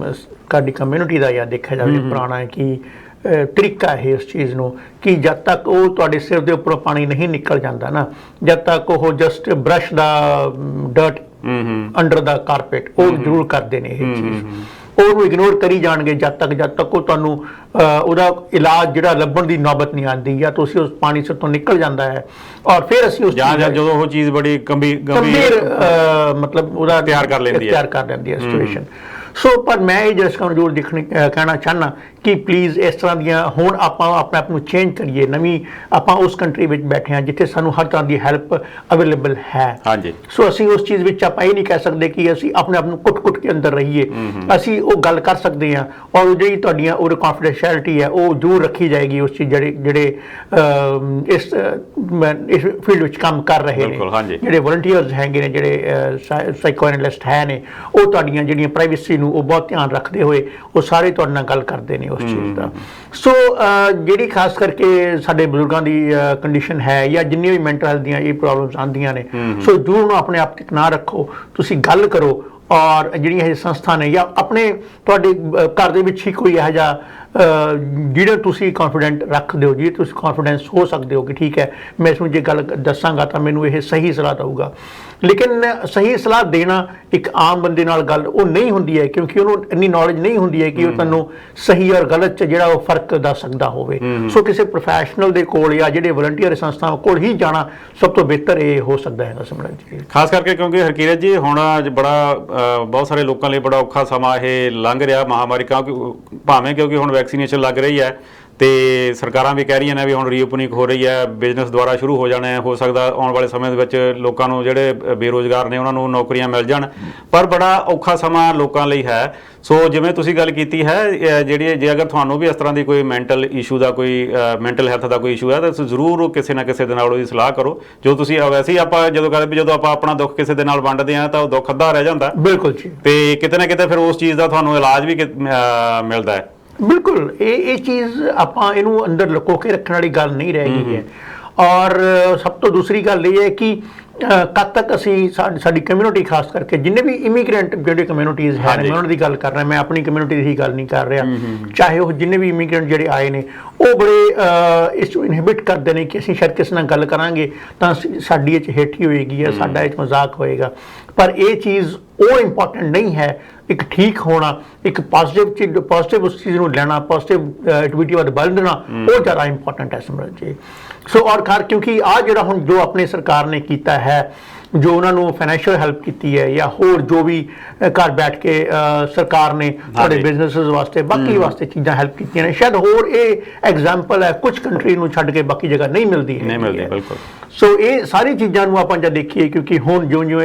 ਸਾਡੀ ਕਮਿਊਨਿਟੀ ਦਾ ਜਾਂ ਦੇਖਿਆ ਜਾਵੇ ਪੁਰਾਣਾ ਹੈ ਕਿ ਤਰੀਕਾ ਹੈ ਇਸ ਚੀਜ਼ ਨੂੰ ਕਿ ਜਦ ਤੱਕ ਉਹ ਤੁਹਾਡੇ ਸਿਰ ਦੇ ਉੱਪਰੋਂ ਪਾਣੀ ਨਹੀਂ ਨਿਕਲ ਜਾਂਦਾ ਨਾ, ਜਦ ਤੱਕ ਉਹ ਜਸਟ ਬ੍ਰਸ਼ ਦਾ ਡਰਟ ਅੰਡਰ ਦਾ ਕਾਰਪੇਟ, ਉਹ ਜ਼ਰੂਰ ਕਰਦੇ ਨੇ ਇਹ ਚੀਜ਼, ਉਹਨੂੰ ਇਗਨੋਰ ਕਰੀ ਜਾਣਗੇ ਜਦ ਤੱਕ ਉਹ ਤੁਹਾਨੂੰ ਉਹਦਾ ਇਲਾਜ ਜਿਹੜਾ ਲੱਭਣ ਦੀ ਨੌਬਤ ਨਹੀਂ ਆਉਂਦੀ ਜਾਂ ਤੁਸੀਂ ਉਸ ਪਾਣੀ ਸੇ ਤੋਂ ਨਿਕਲ ਜਾਂਦਾ ਹੈ। ਔਰ ਫਿਰ ਅਸੀਂ ਉਸ ਜਦੋਂ ਉਹ ਚੀਜ਼ ਬੜੀ ਗੰਭੀਰ ਮਤਲਬ ਉਹਦਾ ਤਿਆਰ ਕਰ ਲੈਂਦੀ ਹੈ ਸਿਚੁਏਸ਼ਨ। ਸੋ ਪਰ ਮੈਂ ਇਹ ਦਰਸ਼ਕਾਂ ਨੂੰ ਜ਼ਰੂਰ ਕਹਿਣਾ ਚਾਹੁੰਦਾ ਕਿ ਪਲੀਜ਼ ਇਸ ਤਰ੍ਹਾਂ ਦੀਆਂ ਹੁਣ ਆਪਾਂ ਆਪਣੇ ਆਪ ਨੂੰ ਚੇਂਜ ਕਰੀਏ। ਨਵੀਂ ਆਪਾਂ ਉਸ ਕੰਟਰੀ ਵਿੱਚ ਬੈਠੇ ਹਾਂ ਜਿੱਥੇ ਸਾਨੂੰ ਹਰ ਤਰ੍ਹਾਂ ਦੀ ਹੈਲਪ ਅਵੇਲੇਬਲ ਹੈ। ਹਾਂਜੀ। ਸੋ ਅਸੀਂ ਉਸ ਚੀਜ਼ ਵਿੱਚ ਆਪਾਂ ਇਹ ਨਹੀਂ ਕਹਿ ਸਕਦੇ ਕਿ ਅਸੀਂ ਆਪਣੇ ਆਪ ਨੂੰ ਕੁੱਟ ਕੇ ਅੰਦਰ ਰਹੀਏ। ਅਸੀਂ ਉਹ ਗੱਲ ਕਰ ਸਕਦੇ ਹਾਂ, ਔਰ ਜਿਹੜੀ ਤੁਹਾਡੀਆਂ ਉਹ ਕੌਨਫੀਡੈਂਸ਼ੀਅਲਿਟੀ ਹੈ ਉਹ ਜ਼ਰੂਰ ਰੱਖੀ ਜਾਏਗੀ। ਉਸ ਚੀਜ਼ ਜਿਹੜੇ ਇਸ ਫੀਲਡ ਵਿੱਚ ਕੰਮ ਕਰ ਰਹੇ ਨੇ, ਜਿਹੜੇ ਵਲੰਟੀਅਰਸ ਹੈਗੇ ਨੇ, ਜਿਹੜੇ ਸਾਈਕੋਐਨਲਿਸਟ ਹੈ ਨੇ, ਉਹ ਤੁਹਾਡੀਆਂ ਜਿਹੜੀਆਂ ਪ੍ਰਾਈਵੇਸੀ ਨੂੰ ਉਹ ਬਹੁਤ ਧਿਆਨ ਰੱਖਦੇ ਹੋਏ ਉਹ ਸਾਰੇ ਤੁਹਾਡੇ ਨਾਲ ਗੱਲ ਕਰਦੇ ਨੇ ਉਸ ਚੀਜ਼ ਦਾ। ਸੋ ਜਿਹੜੀ ਖਾਸ ਕਰਕੇ ਸਾਡੇ ਬਜ਼ੁਰਗਾਂ ਦੀ ਕੰਡੀਸ਼ਨ ਹੈ ਜਾਂ ਜਿੰਨੀਆਂ ਵੀ ਮੈਂਟਲ ਹੈਲਥ ਦੀਆਂ ਇਹ ਪ੍ਰੋਬਲਮਸ ਆਉਂਦੀਆਂ ਨੇ, ਸੋ ਜ਼ਰੂਰ ਉਹਨੂੰ ਆਪਣੇ ਆਪ ਤੱਕ ਨਾ ਰੱਖੋ, ਤੁਸੀਂ ਗੱਲ ਕਰੋ। ਔਰ ਜਿਹੜੀਆਂ ਇਹ ਸੰਸਥਾ ਨੇ ਜਾਂ ਆਪਣੇ ਤੁਹਾਡੇ ਘਰ ਦੇ ਵਿੱਚ ਹੀ ਕੋਈ ਇਹੋ ਜਿਹਾ ਜਿਹੜਾ ਤੁਸੀਂ ਕੌਨਫੀਡੈਂਟ ਰੱਖਦੇ ਹੋ, ਜੀ ਤੁਸੀਂ ਕੌਨਫੀਡੈਂਸ ਹੋ ਸਕਦੇ ਹੋ ਕਿ ਠੀਕ ਹੈ ਮੈਂ ਇਸਨੂੰ ਜੇ ਗੱਲ ਦੱਸਾਂਗਾ ਤਾਂ ਮੈਨੂੰ ਇਹ ਸਹੀ ਸਲਾਹ ਦਊਗਾ। ਲੇਕਿਨ ਸਹੀ ਸਲਾਹ ਦੇਣਾ ਇੱਕ ਆਮ ਬੰਦੇ ਨਾਲ ਗੱਲ ਉਹ ਨਹੀਂ ਹੁੰਦੀ ਹੈ, ਕਿਉਂਕਿ ਉਹਨੂੰ ਇੰਨੀ ਨੌਲੇਜ ਨਹੀਂ ਹੁੰਦੀ ਹੈ ਕਿ ਉਹ ਤੁਹਾਨੂੰ ਸਹੀ ਔਰ ਗਲਤ 'ਚ ਜਿਹੜਾ ਉਹ ਫਰਕ ਦੱਸ ਸਕਦਾ ਹੋਵੇ। ਸੋ ਕਿਸੇ ਪ੍ਰੋਫੈਸ਼ਨਲ ਦੇ ਕੋਲ ਜਾਂ ਜਿਹੜੇ ਵਲੰਟੀਅਰ ਸੰਸਥਾਵਾਂ ਕੋਲ ਹੀ ਜਾਣਾ ਸਭ ਤੋਂ ਬਿਹਤਰ ਇਹ ਹੋ ਸਕਦਾ ਹੈ ਸਿਮਰਨ ਜੀ। ਖਾਸ ਕਰਕੇ ਕਿਉਂਕਿ ਹਰਕੀਰਤ ਜੀ ਹੁਣ ਬਹੁਤ ਸਾਰੇ ਲੋਕਾਂ ਲਈ ਬੜਾ ਔਖਾ ਸਮਾਂ ਇਹ ਲੰਘ ਰਿਹਾ ਮਹਾਮਾਰੀ, ਕਿਉਂਕਿ ਹੁਣ ਵੈਕਸੀਨੇਸ਼ਨ ਲੱਗ ਰਹੀ ਹੈ ਤੇ ਸਰਕਾਰਾਂ ਵੀ ਕਹਿ ਰਹੀਆਂ ਨੇ ਵੀ ਹੁਣ ਰੀਓਪਨਿੰਗ ਹੋ ਰਹੀ ਹੈ, ਬਿਜ਼ਨਸ ਦੁਆਰਾ ਸ਼ੁਰੂ ਹੋ ਜਾਣਾ ਹੈ, ਹੋ ਸਕਦਾ ਆਉਣ ਵਾਲੇ ਸਮੇਂ ਦੇ ਵਿੱਚ ਲੋਕਾਂ ਨੂੰ ਜਿਹੜੇ ਬੇਰੁਜ਼ਗਾਰ ਨੇ ਉਹਨਾਂ ਨੂੰ ਨੌਕਰੀਆਂ ਮਿਲ ਜਾਣ, ਪਰ ਬੜਾ ਔਖਾ ਸਮਾਂ ਲੋਕਾਂ ਲਈ ਹੈ। ਸੋ ਜਿਵੇਂ ਤੁਸੀਂ ਗੱਲ ਕੀਤੀ ਹੈ, ਜਿਹੜੀ ਜੇ ਅਗਰ ਤੁਹਾਨੂੰ ਵੀ ਇਸ ਤਰ੍ਹਾਂ ਦੀ ਕੋਈ ਮੈਂਟਲ ਇਸ਼ੂ ਦਾ ਕੋਈ ਮੈਂਟਲ ਹੈਲਥ ਦਾ ਕੋਈ ਇਸ਼ੂ ਹੈ ਤਾਂ ਤੁਸੀਂ ਜ਼ਰੂਰ ਕਿਸੇ ਨਾ ਕਿਸੇ ਦੇ ਨਾਲ ਉਹਦੀ ਸਲਾਹ ਕਰੋ। ਜੋ ਤੁਸੀਂ ਵੈਸੇ ਹੀ ਆਪਾਂ ਜਦੋਂ ਕਹਿੰਦੇ ਵੀ ਜਦੋਂ ਆਪਾਂ ਆਪਣਾ ਦੁੱਖ ਕਿਸੇ ਦੇ ਨਾਲ ਵੰਡਦੇ ਹਾਂ ਤਾਂ ਉਹ ਦੁੱਖ ਅੱਧਾ ਰਹਿ ਜਾਂਦਾ। ਬਿਲਕੁਲ ਜੀ। ਤੇ ਕਿਤੇ ਨਾ ਕਿਤੇ ਫਿਰ ਉਸ ਚੀਜ਼ ਦਾ ਤੁਹਾਨੂੰ ਇਲਾਜ ਵੀ ਮਿਲਦਾ ਹੈ। ਬਿਲਕੁਲ, ਇਹ ਚੀਜ਼ ਆਪਾਂ ਇਹਨੂੰ ਅੰਦਰ ਲੁਕੋ ਕੇ ਰੱਖਣ ਵਾਲੀ ਗੱਲ ਨਹੀਂ ਰਹਿ ਗਈ ਹੈ। ਔਰ ਸਭ ਤੋਂ ਦੂਸਰੀ ਗੱਲ ਇਹ ਹੈ ਕਿ ਕਦ ਤੱਕ ਅਸੀਂ ਸਾਡੀ ਕਮਿਊਨਿਟੀ ਖਾਸ ਕਰਕੇ ਜਿੰਨੇ ਵੀ ਇਮੀਗ੍ਰੈਂਟ ਜਿਹੜੇ ਕਮਿਊਨਿਟੀਜ਼ ਹੈ, ਮੈਂ ਉਹਨਾਂ ਦੀ ਗੱਲ ਕਰ ਰਿਹਾ, ਮੈਂ ਆਪਣੀ ਕਮਿਊਨਿਟੀ ਦੀ ਗੱਲ ਨਹੀਂ ਕਰ ਰਿਹਾ। ਚਾਹੇ ਉਹ ਜਿੰਨੇ ਵੀ ਇਮੀਗ੍ਰੈਂਟ ਜਿਹੜੇ ਆਏ ਨੇ ਉਹ ਬੜੇ ਇਸ ਨੂੰ ਇਨਹਿਬਿਟ ਕਰਦੇ ਨੇ ਕਿ ਅਸੀਂ ਸ਼ਾਇਦ ਕਿਸੇ ਨਾਲ ਗੱਲ ਕਰਾਂਗੇ ਤਾਂ ਸਾਡੀ ਇਹ 'ਚ ਹੇਠੀ ਹੋਏਗੀ ਜਾਂ ਸਾਡਾ ਇਹ 'ਚ ਮਜ਼ਾਕ ਹੋਏਗਾ, ਪਰ ਇਹ ਚੀਜ਼ ਉਹ ਇੰਪੋਰਟੈਂਟ ਨਹੀਂ ਹੈ। ਇੱਕ ਠੀਕ ਹੋਣਾ, ਇੱਕ ਪੋਜ਼ਿਟਿਵ ਉਸ ਚੀਜ਼ ਨੂੰ ਲੈਣਾ, ਪੋਜ਼ਿਟਿਵ ਐਕਟੀਵਿਟੀ ਵੱਲ ਵਧਣਾ, ਉਹ ਜ਼ਿਆਦਾ ਇੰਪੋਰਟੈਂਟ ਹੈ ਸਿਮਰਨ ਜੀ। ਸੋ ਔਰ ਕਿਉਂਕਿ ਆਹ ਜਿਹੜਾ ਹੁਣ ਜੋ ਆਪਣੀ ਸਰਕਾਰ ਨੇ ਕੀਤਾ ਹੈ, ਜੋ ਉਹਨਾਂ ਨੂੰ ਫਾਈਨੈਂਸ਼ੀਅਲ ਹੈਲਪ ਕੀਤੀ ਹੈ ਜਾਂ ਹੋਰ ਜੋ ਵੀ ਘਰ ਬੈਠ ਕੇ ਸਰਕਾਰ ਨੇ ਤੁਹਾਡੇ ਬਿਜ਼ਨੈਸਿਸ ਵਾਸਤੇ ਬਾਕੀ ਵਾਸਤੇ ਚੀਜ਼ਾਂ ਹੈਲਪ ਕੀਤੀਆਂ ਨੇ, ਸ਼ਾਇਦ ਹੋਰ ਇਹ ਐਗਜ਼ਾਮਪਲ ਹੈ ਕੁਝ ਕੰਟਰੀ ਨੂੰ ਛੱਡ ਕੇ ਬਾਕੀ ਜਗ੍ਹਾ ਨਹੀਂ ਮਿਲਦੀ ਹੈ। ਬਿਲਕੁਲ। ਸੋ ਇਹ ਸਾਰੀ ਚੀਜ਼ਾਂ ਨੂੰ ਆਪਾਂ ਜਦ ਦੇਖੀਏ, ਕਿਉਂਕਿ ਹੁਣ ਜਿਉਂ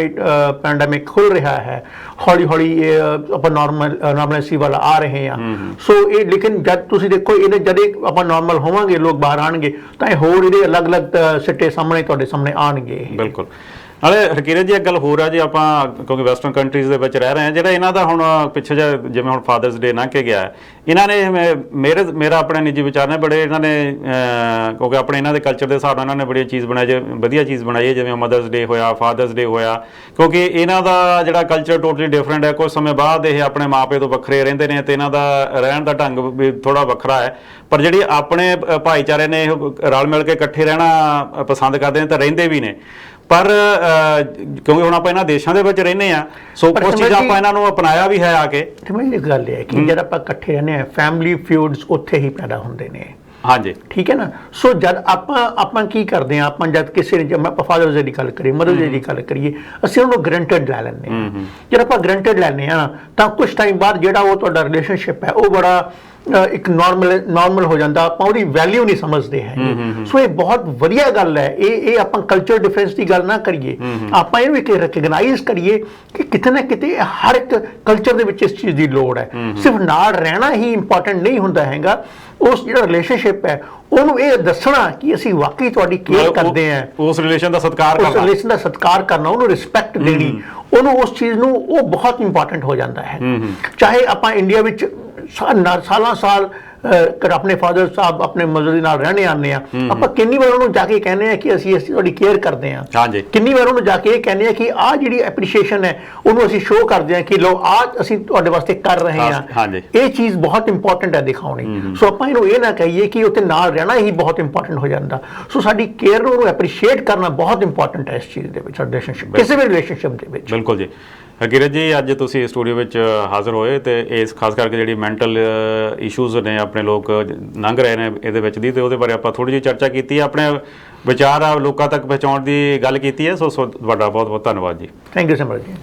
ਪੈਂਡੈਮਿਕ ਖੁੱਲ ਰਿਹਾ ਹੈ, ਹੌਲੀ ਹੌਲੀ ਆਪਾਂ ਨਾਰਮਲੈਂਸੀ ਵੱਲ ਆ ਰਹੇ ਹਾਂ। ਸੋ ਇਹ ਲੇਕਿਨ ਜਦ ਤੁਸੀਂ ਦੇਖੋ ਇਹਦੇ ਜਦ ਆਪਾਂ ਨਾਰਮਲ ਹੋਵਾਂਗੇ, ਲੋਕ ਬਾਹਰ ਆਉਣਗੇ ਤਾਂ ਇਹ ਹੋਰ ਇਹਦੇ ਅਲੱਗ-ਅਲੱਗ ਸਿੱਟੇ ਤੁਹਾਡੇ ਸਾਹਮਣੇ ਆਉਣਗੇ। ਬਿਲਕੁਲ। ਨਾਲੇ ਹਰਕੀਰਤ ਜੀ ਇੱਕ ਗੱਲ ਹੋਰ ਆ ਜੀ, ਆਪਾਂ ਕਿਉਂਕਿ ਵੈਸਟਰਨ ਕੰਟਰੀਜ਼ ਦੇ ਵਿੱਚ ਰਹਿ ਰਹੇ ਹਾਂ, ਜਿਹੜਾ ਇਹਨਾਂ ਦਾ ਹੁਣ ਪਿੱਛੇ ਜਿਹਾ ਜਿਵੇਂ ਹੁਣ ਫਾਦਰਸ ਡੇ ਲੰਘ ਕੇ ਗਿਆ, ਇਹਨਾਂ ਨੇ ਮੇਰਾ ਆਪਣੇ ਨਿੱਜੀ ਵਿਚਾਰ ਨੇ ਬੜੇ ਇਹਨਾਂ ਨੇ ਕਿਉਂਕਿ ਆਪਣੇ ਇਹਨਾਂ ਦੇ ਕਲਚਰ ਦੇ ਹਿਸਾਬ ਨਾਲ ਇਹਨਾਂ ਨੇ ਬੜੀਆਂ ਚੀਜ਼ ਵਧੀਆ ਚੀਜ਼ ਬਣਾਈ ਹੈ, ਜਿਵੇਂ ਮਦਰਸ ਡੇ ਹੋਇਆ, ਫਾਦਰਸ ਡੇ ਹੋਇਆ, ਕਿਉਂਕਿ ਇਹਨਾਂ ਦਾ ਜਿਹੜਾ ਕਲਚਰ ਟੋਟਲੀ ਡਿਫਰੈਂਟ ਹੈ। ਕੁਝ ਸਮੇਂ ਬਾਅਦ ਇਹ ਆਪਣੇ ਮਾਪੇ ਤੋਂ ਵੱਖਰੇ ਰਹਿੰਦੇ ਨੇ ਤੇ ਇਹਨਾਂ ਦਾ ਰਹਿਣ ਦਾ ਢੰਗ ਵੀ ਥੋੜ੍ਹਾ ਵੱਖਰਾ ਹੈ, ਪਰ ਜਿਹੜੀ ਆਪਣੇ ਭਾਈਚਾਰੇ ਨੇ ਇਹ ਰਲ ਮਿਲ ਕੇ ਇਕੱਠੇ ਰਹਿਣਾ ਪਸੰਦ ਕਰਦੇ ਨੇ ਤਾਂ ਰਹਿੰਦੇ ਵੀ ਨੇ। ਪਰ ਕਿਉਂਕਿ ਹੁਣ ਆਪਾਂ ਇਹਨਾਂ ਦੇਸ਼ਾਂ ਦੇ ਵਿੱਚ ਰਹਿੰਦੇ ਆ, ਸੋ ਕੁਝ ਚੀਜ਼ਾਂ ਆਪਾਂ ਇਹਨਾਂ ਨੂੰ ਅਪਣਾਇਆ ਵੀ ਹੈ ਆ ਕੇ। ਇਹ ਗੱਲ ਹੈ ਕਿ ਜਦ ਆਪਾਂ ਇਕੱਠੇ ਰਹਿੰਦੇ ਆ, ਫੈਮਿਲੀ ਫਿਊਡਸ ਉੱਥੇ ਹੀ ਪੈਦਾ ਹੁੰਦੇ ਨੇ। ਹਾਂਜੀ, ਠੀਕ ਹੈ ਨਾ। ਸੋ ਜਦ ਆਪਾਂ ਕੀ ਕਰਦੇ ਆ, ਆਪਾਂ ਜਦ ਕਿਸੇ ਨੇ ਆਪਾਂ ਫਾਦਰਸ ਡੇ ਦੀ ਗੱਲ ਕਰੀਏ, ਮਦਰਸ ਡੇ ਦੀ ਗੱਲ ਕਰੀਏ, ਅਸੀਂ ਉਹਨੂੰ ਗਰੰਟਡ ਲੈ ਲੈਂਦੇ ਹਾਂ। ਜਦ ਆਪਾਂ ਗਰੰਟਡ ਲੈਂਦੇ ਆ ਤਾਂ ਕੁਝ ਟਾਈਮ ਬਾਅਦ ਜਿਹੜਾ ਉਹ ਤੁਹਾਡਾ ਰਿਲੇਸ਼ਨਸ਼ਿਪ ਹੈ ਉਹ ਬੜਾ ਇੱਕ ਨਾਰਮਲ ਹੋ ਜਾਂਦਾ, ਆਪਾਂ ਉਹਦੀ ਵੈਲਿਊ ਨਹੀਂ ਸਮਝਦੇ ਹੈਗੇ। ਸੋ ਇਹ ਬਹੁਤ ਵਧੀਆ ਗੱਲ ਹੈ। ਇਹ ਆਪਾਂ ਕਲਚਰ ਡਿਫਰੈਂਸ ਦੀ ਗੱਲ ਨਾ ਕਰੀਏ, ਆਪਾਂ ਇਹਨੂੰ ਇੱਕ ਰਿਕਗਨਾਈਜ਼ ਕਰੀਏ ਕਿ ਕਿਤੇ ਨਾ ਕਿਤੇ ਹਰ ਇੱਕ ਕਲਚਰ ਦੇ ਵਿੱਚ ਇਸ ਚੀਜ਼ ਦੀ ਲੋੜ ਹੈ। ਸਿਰਫ ਨਾਲ ਰਹਿਣਾ ਹੀ ਇੰਪੋਰਟੈਂਟ ਨਹੀਂ ਹੁੰਦਾ ਹੈਗਾ, ਉਸ ਜਿਹੜਾ ਰਿਲੇਸ਼ਨਸ਼ਿਪ ਹੈ ਉਹਨੂੰ ਇਹ ਦੱਸਣਾ ਕਿ ਅਸੀਂ ਵਾਕਈ ਤੁਹਾਡੀ ਕੇਅਰ ਕਰਦੇ ਹਾਂ, ਉਸ ਰਿਲੇਸ਼ਨ ਦਾ ਸਤਿਕਾਰ ਕਰਨਾ, ਉਹਨੂੰ ਰਿਸਪੈਕਟ ਦੇਣੀ, ਉਹਨੂੰ ਉਸ ਚੀਜ਼ ਨੂੰ, ਉਹ ਬਹੁਤ ਇੰਪੋਰਟੈਂਟ ਹੋ ਜਾਂਦਾ ਹੈ। ਚਾਹੇ ਆਪਾਂ ਇੰਡੀਆ ਵਿੱਚ ਸਾਲਾਂ ਸਾਲ ਆਪਣੇ ਫਾਦਰ ਸਾਹਿਬ ਆਪਣੇ ਮਦਰ ਦੇ ਨਾਲ ਰਹਿਣੇ ਆਉਂਦੇ ਆ, ਆਪਾਂ ਕਿੰਨੀ ਵਾਰ ਉਹਨੂੰ ਜਾ ਕੇ ਕਹਿੰਦੇ ਆ ਕਿ ਅਸੀਂ ਤੁਹਾਡੀ ਕੇਅਰ ਕਰਦੇ ਹਾਂ। ਕਿੰਨੀ ਵਾਰ ਉਹਨੂੰ ਜਾ ਕੇ ਇਹ ਕਹਿੰਦੇ ਆ ਕਿ ਆਹ ਜਿਹੜੀ ਐਪਰੀਸ਼ੀਏਸ਼ਨ ਹੈ ਉਹਨੂੰ ਅਸੀਂ ਸ਼ੋਅ ਕਰਦੇ ਹਾਂ ਕਿ ਲੋ ਆਹ ਅਸੀਂ ਤੁਹਾਡੇ ਵਾਸਤੇ ਕਰ ਰਹੇ ਹਾਂ। ਇਹ ਚੀਜ਼ ਬਹੁਤ ਇੰਪੋਰਟੈਂਟ ਹੈ ਦਿਖਾਉਣੀ। ਸੋ ਆਪਾਂ ਇਹਨੂੰ ਇਹ ਨਾ ਕਹੀਏ ਕਿ ਉੱਥੇ ਨਾਲ ਰਹਿਣਾ ਹੀ ਬਹੁਤ ਇੰਪੋਰਟੈਂਟ ਹੋ ਜਾਂਦਾ। ਸੋ ਸਾਡੀ ਕੇਅਰ ਨੂੰ ਐਪਰੀਸ਼ੀਏਟ ਕਰਨਾ ਬਹੁਤ ਇੰਪੋਰਟੈਂਟ ਹੈ ਇਸ ਚੀਜ਼ ਦੇ ਵਿੱਚ, ਰਿਲੇਸ਼ਨਸ਼ਿਪ ਕਿਸੇ ਵੀ ਰਿਲੇਸ਼ਨਸ਼ਿਪ ਦੇ ਵਿੱਚ। ਬਿਲਕੁਲ ਜੀ। ਹਰਕੀਰਤ ਜੀ, ਅੱਜ ਤੁਸੀਂ ਸਟੂਡੀਓ ਵਿੱਚ ਹਾਜ਼ਰ ਹੋਏ ਤੇ ਇਸ ਖਾਸ ਕਰਕੇ ਜਿਹੜੀ ਮੈਂਟਲ ਇਸ਼ੂਜ਼ ਨੇ ਆਪਣੇ ਲੋਕ ਲੰਘ ਰਹੇ ਨੇ ਇਹਦੇ ਵਿੱਚ ਦੀ, ਤੇ ਉਹਦੇ ਬਾਰੇ ਆਪਾਂ ਥੋੜੀ ਜਿਹੀ ਚਰਚਾ ਕੀਤੀ ਹੈ, ਆਪਣੇ ਵਿਚਾਰ ਆ ਲੋਕਾਂ ਤੱਕ ਪਹੁੰਚਾਉਣ ਦੀ ਗੱਲ ਕੀਤੀ ਹੈ। ਸੋ ਤੁਹਾਡਾ ਬਹੁਤ ਬਹੁਤ ਧੰਨਵਾਦ ਜੀ। ਥੈਂਕ ਯੂ ਸੋ ਮਚ ਜੀ।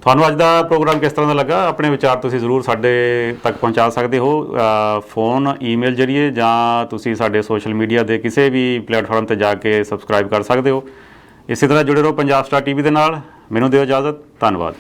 ਤੁਹਾਨੂੰ ਅੱਜ ਦਾ ਪ੍ਰੋਗਰਾਮ ਕਿਸ ਤਰ੍ਹਾਂ ਦਾ ਲੱਗਾ? ਆਪਣੇ ਵਿਚਾਰ ਤੁਸੀਂ ਜ਼ਰੂਰ ਸਾਡੇ ਤੱਕ ਪਹੁੰਚਾ ਸਕਦੇ ਹੋ, ਫੋਨ, ਈਮੇਲ ਜਰੀਏ, ਜਾਂ ਤੁਸੀਂ ਸਾਡੇ ਸੋਸ਼ਲ ਮੀਡੀਆ ਦੇ ਕਿਸੇ ਵੀ ਪਲੇਟਫਾਰਮ ਤੇ ਜਾ ਕੇ ਸਬਸਕ੍ਰਾਈਬ ਕਰ ਸਕਦੇ ਹੋ। ਇਸੇ ਤਰ੍ਹਾਂ ਜੁੜੇ ਰਹੋ ਪੰਜਾਬ ਸਟਾਰ ਟੀਵੀ ਦੇ ਨਾਲ। ਮੈਨੂੰ ਦਿਓ ਇਜਾਜ਼ਤ। ਧੰਨਵਾਦ।